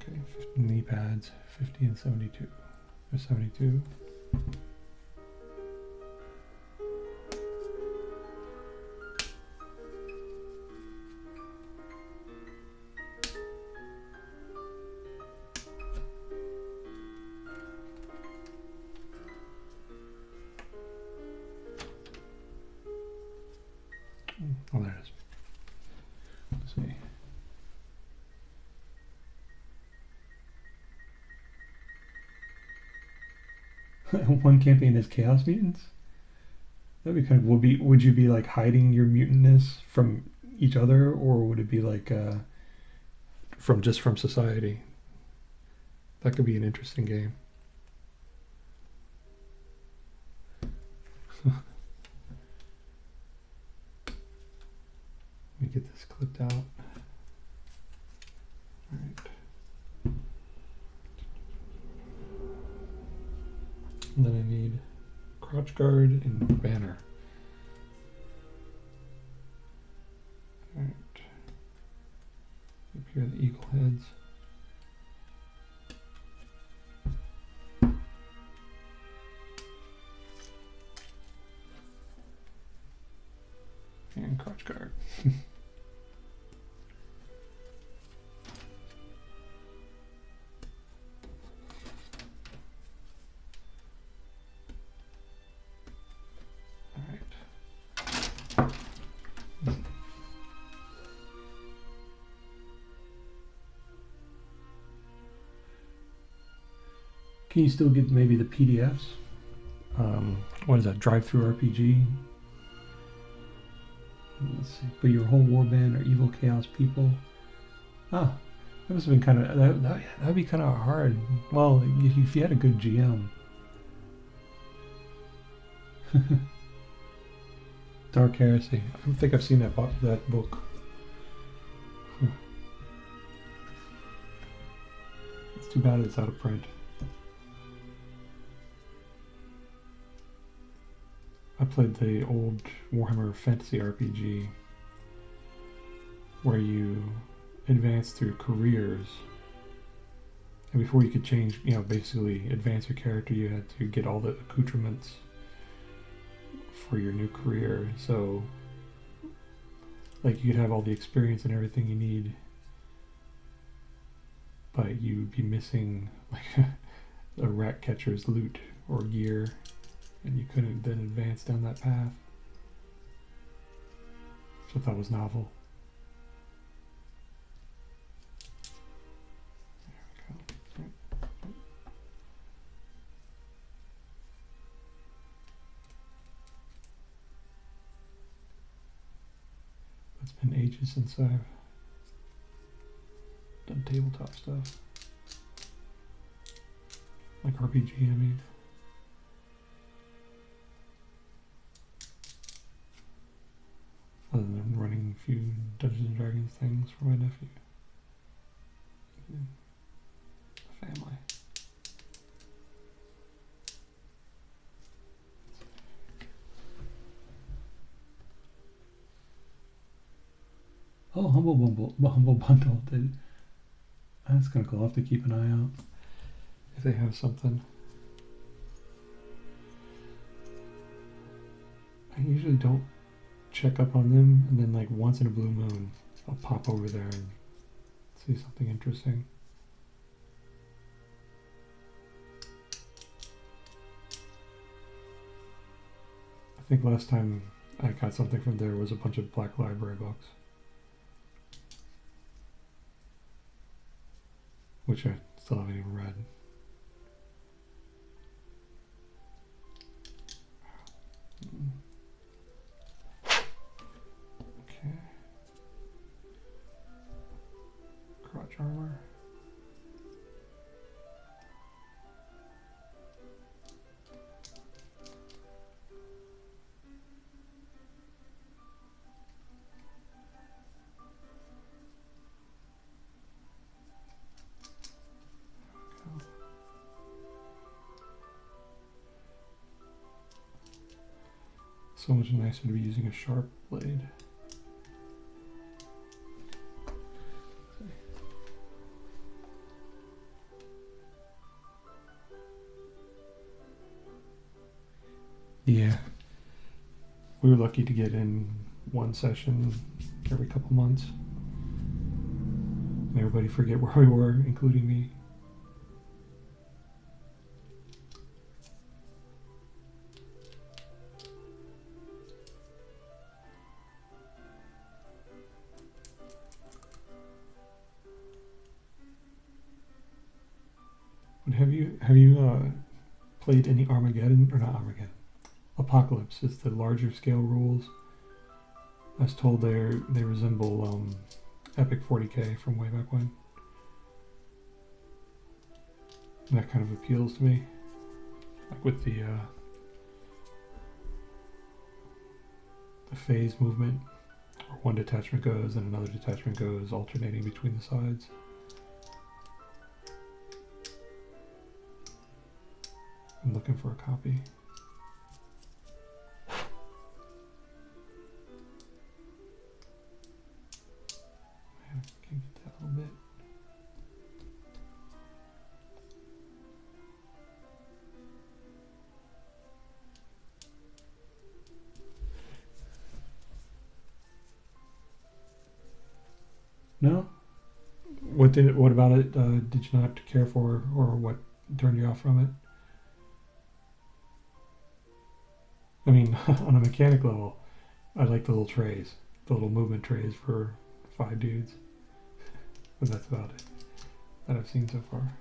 Okay, 50 knee pads, 50 and 72. Or 72. Oh, there it is. Let's see. One campaign is Chaos Mutants? That'd be kind of, would you be like hiding your mutantness from each other, or would it be like from society? That could be an interesting game. Let me get this clipped out. All right. And then I need crotch guard and banner. All right. Up here are the eagle heads. And crotch guard. Can you still get maybe the PDFs? What is that? Drive-through RPG? Let's see. But your whole warband are evil chaos people. Ah, that must have been kind of that'd be kind of hard. Well, if you had a good GM. Dark Heresy. I don't think I've seen that book. It's too bad it's out of print. I played the old Warhammer fantasy RPG where you advance through careers, and before you could change, basically advance your character, you had to get all the accoutrements for your new career. So like you could have all the experience and everything you need, but you'd be missing like a rat catcher's loot or gear, and you couldn't then advance down that path. So I thought was novel. There we go. It's been ages since I've done tabletop stuff. Like RPG, I mean. Other than running a few Dungeons and Dragons things for my nephew. The family. Oh, Humble Bundle. That's kind of cool. I'll have to keep an eye out if they have something. I usually don't check up on them, and then like once in a blue moon I'll pop over there and see something interesting. I think last time I got something from there was a bunch of Black Library books, which I still haven't even read. Okay. Crotch armor. So much nicer to be using a sharp blade. Yeah, we were lucky to get in one session every couple months. And everybody forget where we were, including me. But have you played any Armageddon, or not Armageddon? Apocalypse is the larger scale rules. I was told they resemble Epic 40K from way back when. And that kind of appeals to me, like with the phase movement, where one detachment goes and another detachment goes, alternating between the sides. I'm looking for a copy. Man, I can get that a little bit. No? What about it did you not care for, or what turned you off from it? I mean, on a mechanic level, I like the little trays, the little movement trays for 5 dudes. But that's about it that I've seen so far.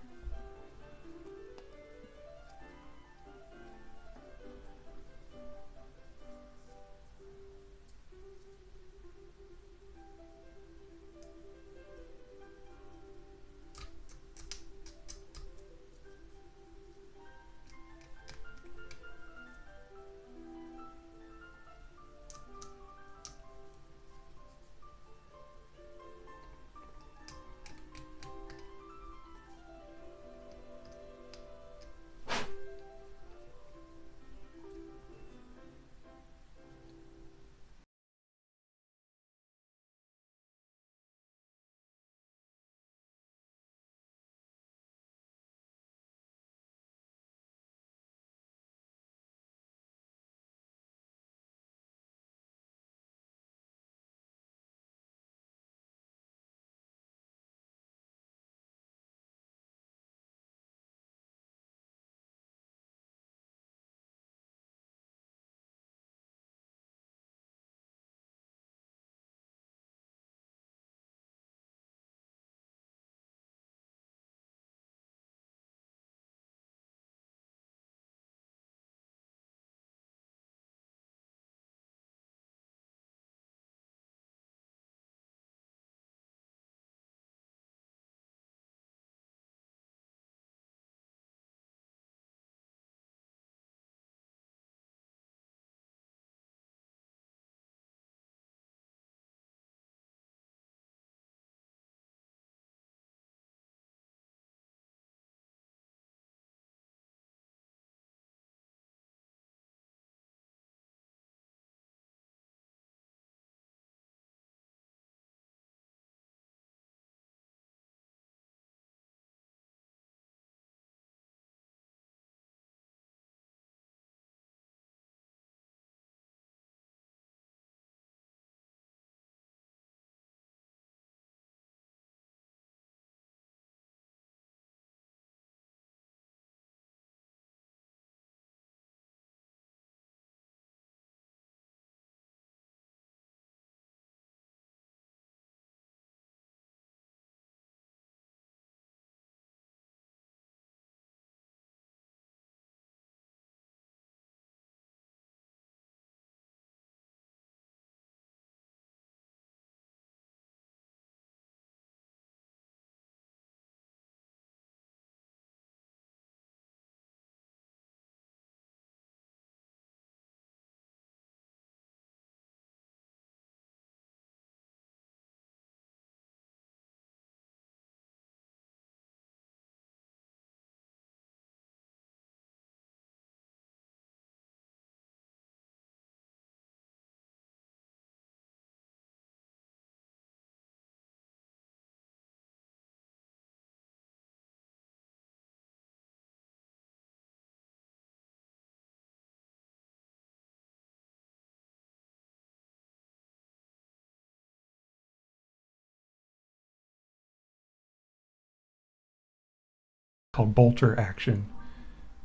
called Bolter Action,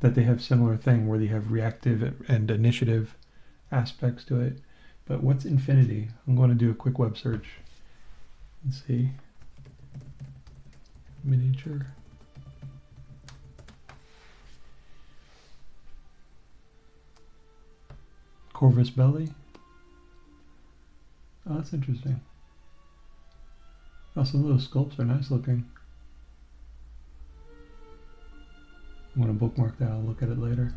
that they have similar thing where they have reactive and initiative aspects to it. But what's Infinity? I'm going to do a quick web search and see. Miniature. Corvus Belly. Oh, that's interesting. Oh, some of those sculpts are nice looking. I'm going to bookmark that. I'll look at it later.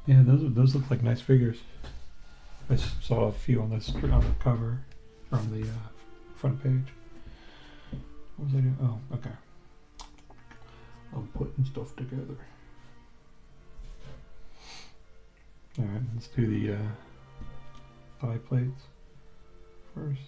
Yeah, those look like nice figures. I saw a few on the cover from the front page. What was I doing? Oh, okay. I'm putting stuff together. All right, let's do the thigh plates first.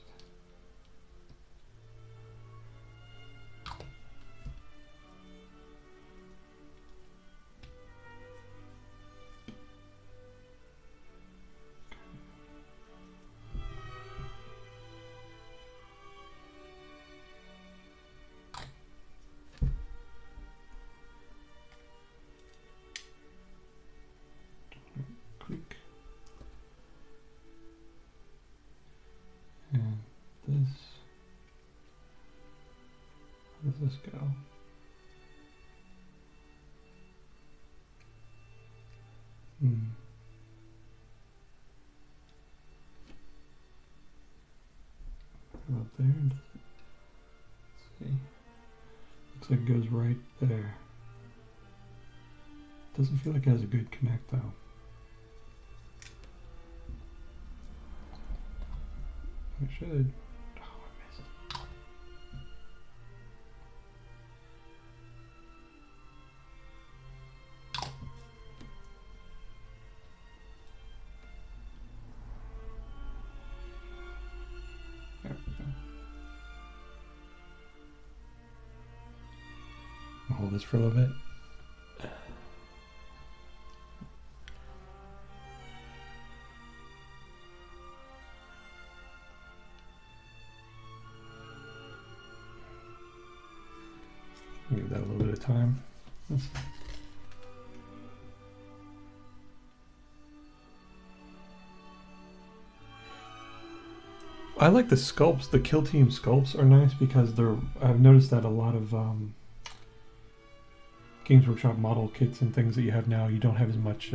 Click. And this. How does this go? Up there. Let's see. Looks like it goes right there. Doesn't feel like it has a good connect though. It should. Oh, I missed it. There we go. I'll hold this for a little bit. Give that a little bit of time. I like the sculpts. The Kill Team sculpts are nice because I've noticed that a lot of Games Workshop model kits and things that you have now, you don't have as much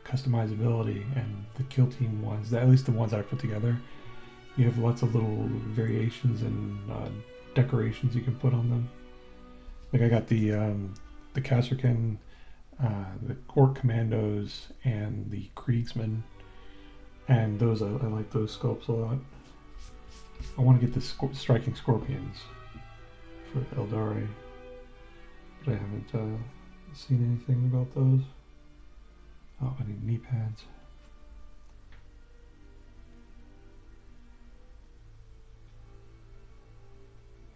customizability, and the Kill Team ones, at least the ones I put together, you have lots of little variations and decorations you can put on them. Like I got the Kasserkin, the Orc Commandos, and the Kriegsmen, and those I like those sculpts a lot. I want to get the Striking Scorpions for Eldari, but I haven't seen anything about those. Oh, I need knee pads.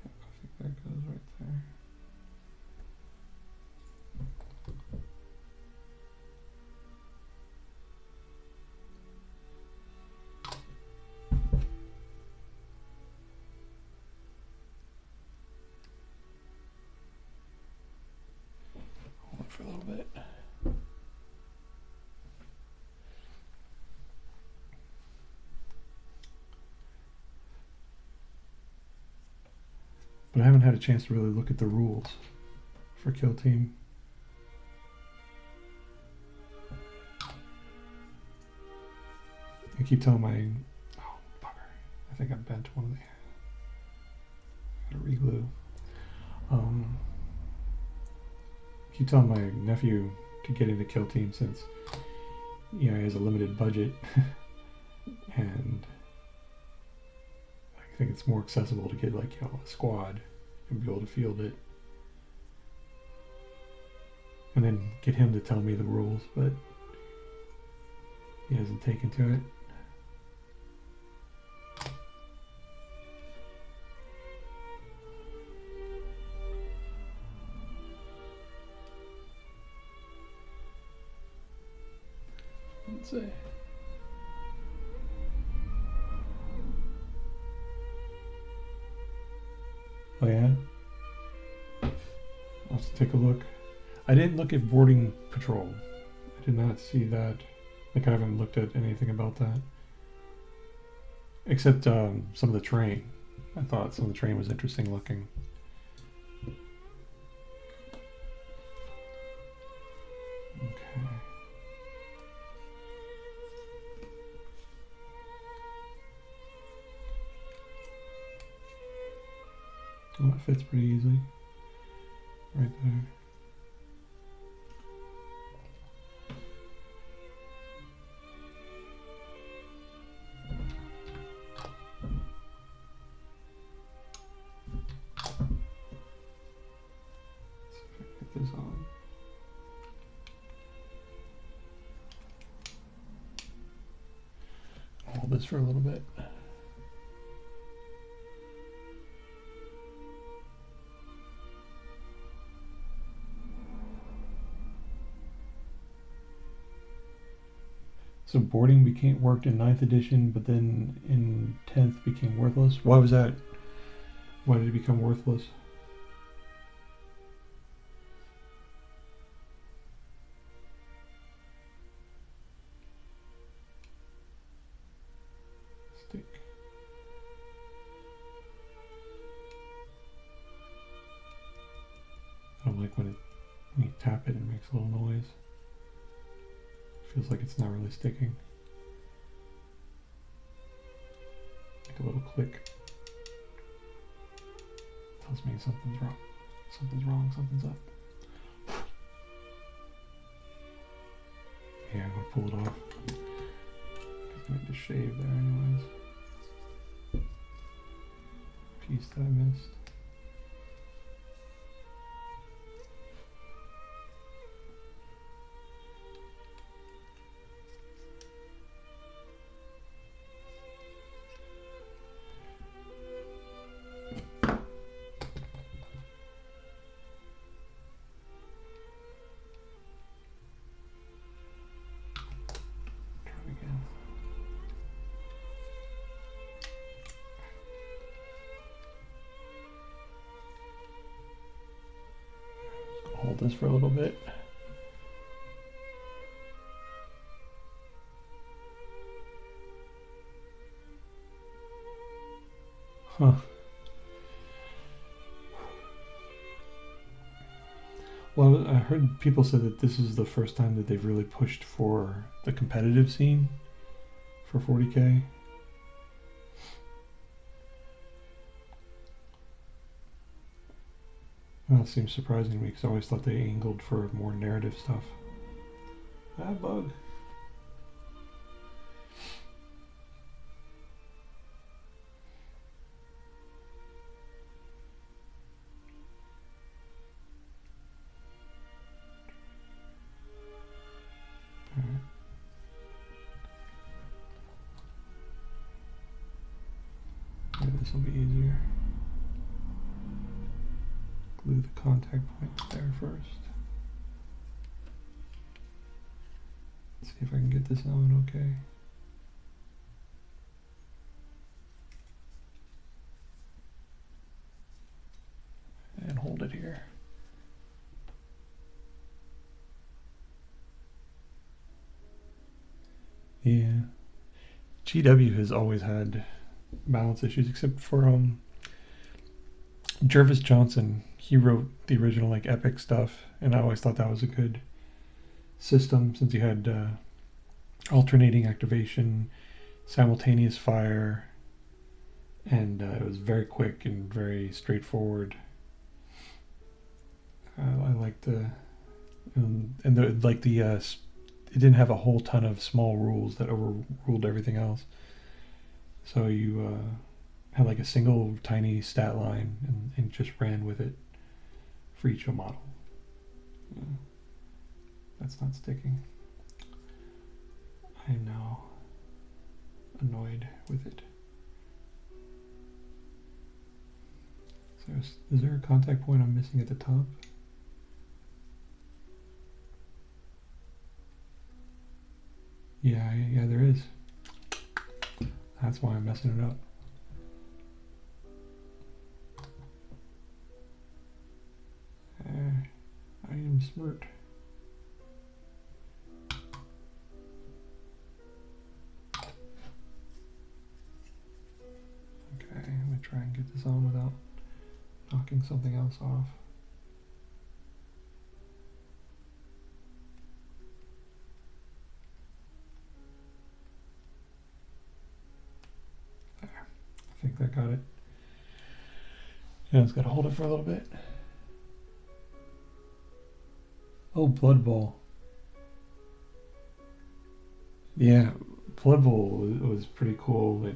I think that goes right there. For a little bit. But I haven't had a chance to really look at the rules for Kill Team. I keep telling my... Oh, bugger. I think I bent one of the... I gotta reglue. Keep telling my nephew to get into Kill Team since, you know, he has a limited budget and I think it's more accessible to get, like, you know, a squad and be able to field it. And then get him to tell me the rules, but he hasn't taken to it. Let's see. take a look. I didn't look at boarding patrol. I did not see that. Like I haven't looked at anything about that. Except some of the terrain. I thought some of the terrain was interesting looking. Okay. Oh, it fits pretty easily. Right there. Get this on. Hold this for a little bit. So boarding worked in 9th edition, but then in 10th became worthless. Why was that? Why did it become worthless? Stick. I don't like when you tap it, it makes a little noise. Feels like it's not really sticking. Like a little click. Tells me something's wrong. Something's wrong, something's up. Yeah, I'm gonna pull it off. I need to shave there anyways. Piece that I missed. Hold this for a little bit. Huh. Well, I heard people say that this is the first time that they've really pushed for the competitive scene for 40K. Well, that seems surprising to me because I always thought they angled for more narrative stuff. Ah, bug. Alright. Maybe this will be easier. Glue the contact point there first. Let's see if I can get this on okay. And hold it here. Yeah. GW has always had balance issues except for Jervis Johnson. He wrote the original like epic stuff, and I always thought that was a good system since you had alternating activation, simultaneous fire, and it was very quick and very straightforward. I liked the it didn't have a whole ton of small rules that overruled everything else. So you had like a single tiny stat line and just ran with it for each model. Yeah. That's not sticking. I am now annoyed with it. So is there a contact point I'm missing at the top? Yeah, there is. That's why I'm messing it up. smart. Okay, I'm gonna try and get this on without knocking something else off. There. I think that got it. Yeah, it's gotta hold it for a little bit. Oh, Blood Bowl. Yeah, Blood Bowl was pretty cool.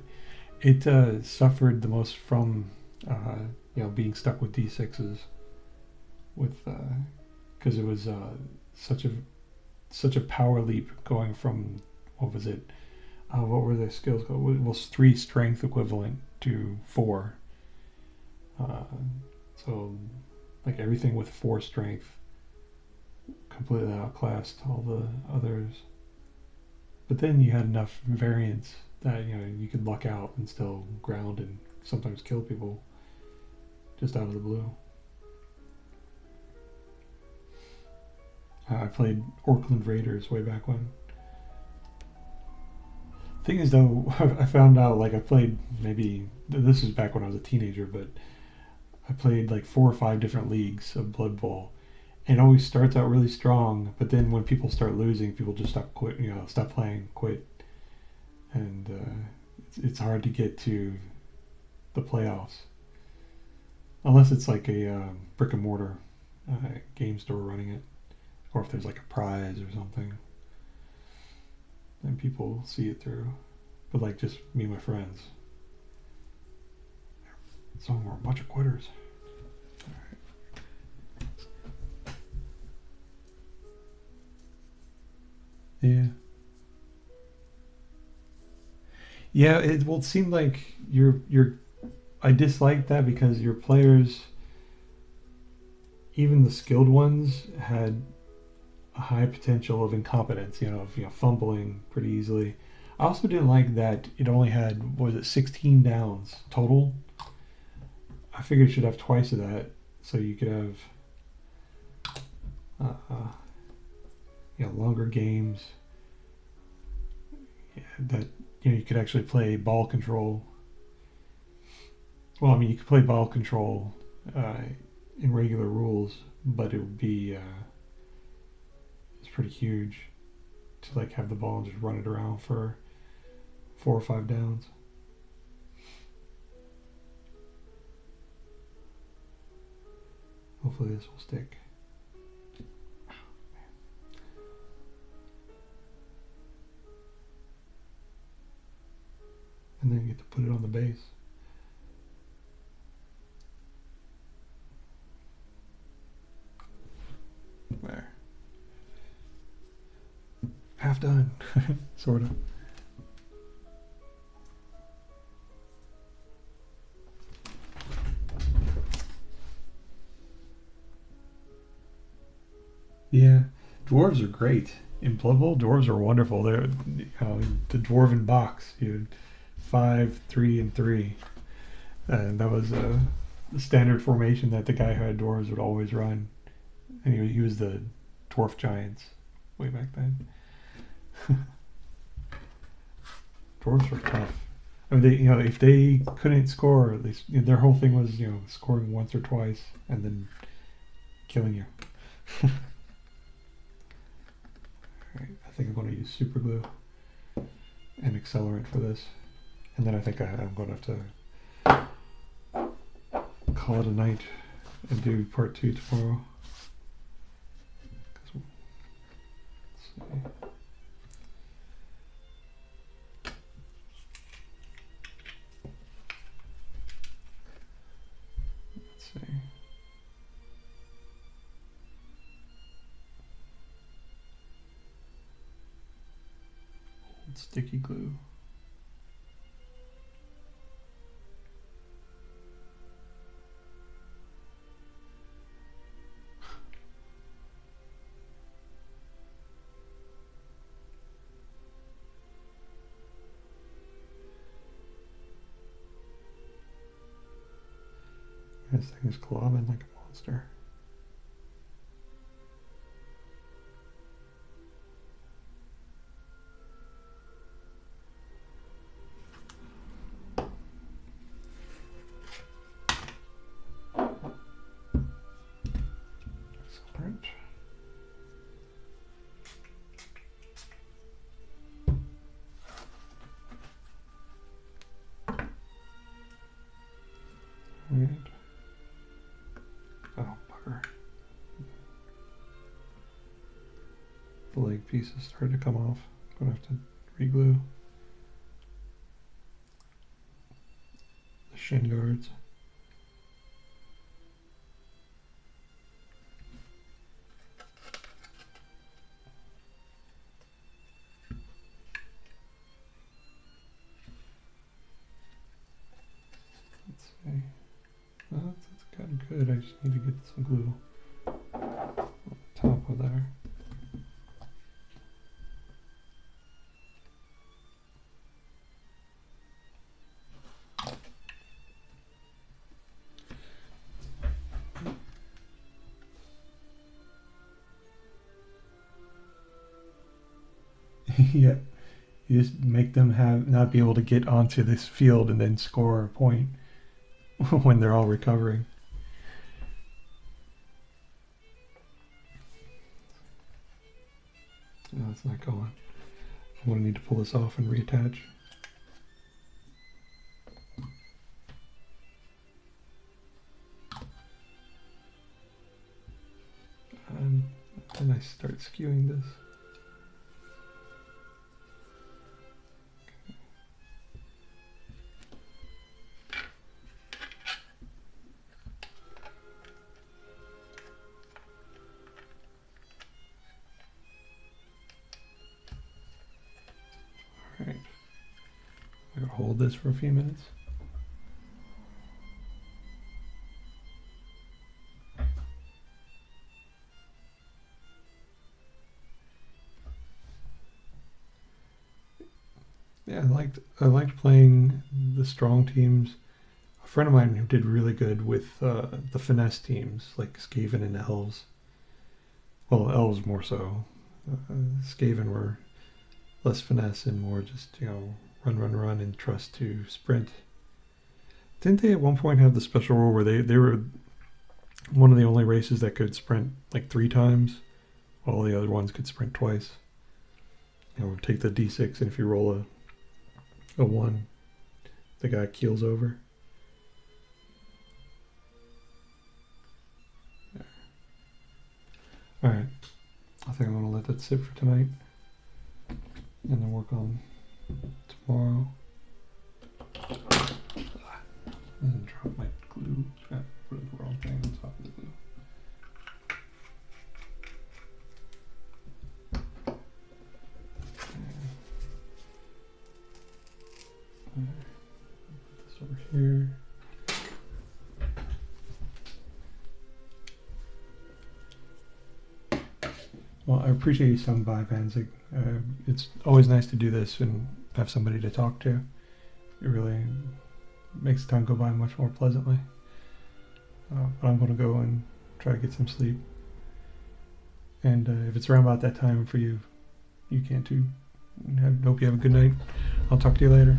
It suffered the most from being stuck with D6s with because it was such a power leap going from what was it? What were the skills called? It was 3 strength equivalent to 4. So like everything with 4 strength completely outclassed all the others. But then you had enough variance that you could luck out and still ground and sometimes kill people just out of the blue. I played Orkland Raiders way back when. Thing is though, I found out like I played this is back when I was a teenager, but I played like 4 or 5 different leagues of Blood Bowl. And it always starts out really strong, but then when people start losing, people just stop playing, quit. And it's hard to get to the playoffs. Unless it's like a brick and mortar game store running it. Or if there's like a prize or something. Then people see it through. But like just me and my friends. Some of them are a bunch of quitters. Yeah. Yeah, it seemed like I disliked that because your players, even the skilled ones, had a high potential of incompetence, of fumbling pretty easily. I also didn't like that it only had, 16 downs total. I figured it should have twice of that, so you could have longer games. Yeah, that you could actually play ball control. Well, I mean, you could play ball control in regular rules, but it would be it's pretty huge to like have the ball and just run it around for 4 or 5 downs. Hopefully this will stick. And then you get to put it on the base. There. Half done, sort of. Yeah, dwarves are great. In Blood Bowl, dwarves are wonderful. They're the dwarven box. You had 5, 3, and 3, and that was the standard formation that the guy who had dwarves would always run. And he was the dwarf giants way back then. Dwarves were tough. I mean, they if they couldn't score, at least their whole thing was scoring once or twice and then killing you. Alright, I think I'm going to use super glue and accelerant for this, and then I think I'm going to have to call it a night and do part 2 tomorrow. Let's see. Sticky glue. This thing is clobbing like a monster. the leg pieces started to come off. I'm gonna have to re-glue the shin guards. Let's see. Well, that's kind of good. I just need to get some glue on the top of there. Yeah, you just make them not be able to get onto this field and then score a point when they're all recovering. No, it's not going. I'm going to need to pull this off and reattach. And then I start skewing this. Alright, I'm going to hold this for a few minutes. Yeah, I liked playing the strong teams. A friend of mine who did really good with the finesse teams, like Skaven and Elves. Well, Elves more so. Skaven were less finesse and more just, run and trust to sprint. Didn't they at one point have the special rule where they were one of the only races that could sprint like 3 times? All the other ones could sprint twice. Take the D6, and if you roll a 1, the guy keels over. Alright, I think I'm going to let that sit for tonight and then work on tomorrow. And drop my glue. Put the wrong thing on top of the glue. Put this over here. Well, I appreciate you stopping by, Vanzig. It's always nice to do this and have somebody to talk to. It really makes the time go by much more pleasantly. But I'm going to go and try to get some sleep. And if it's around about that time for you, you can too. Hope you have a good night. I'll talk to you later.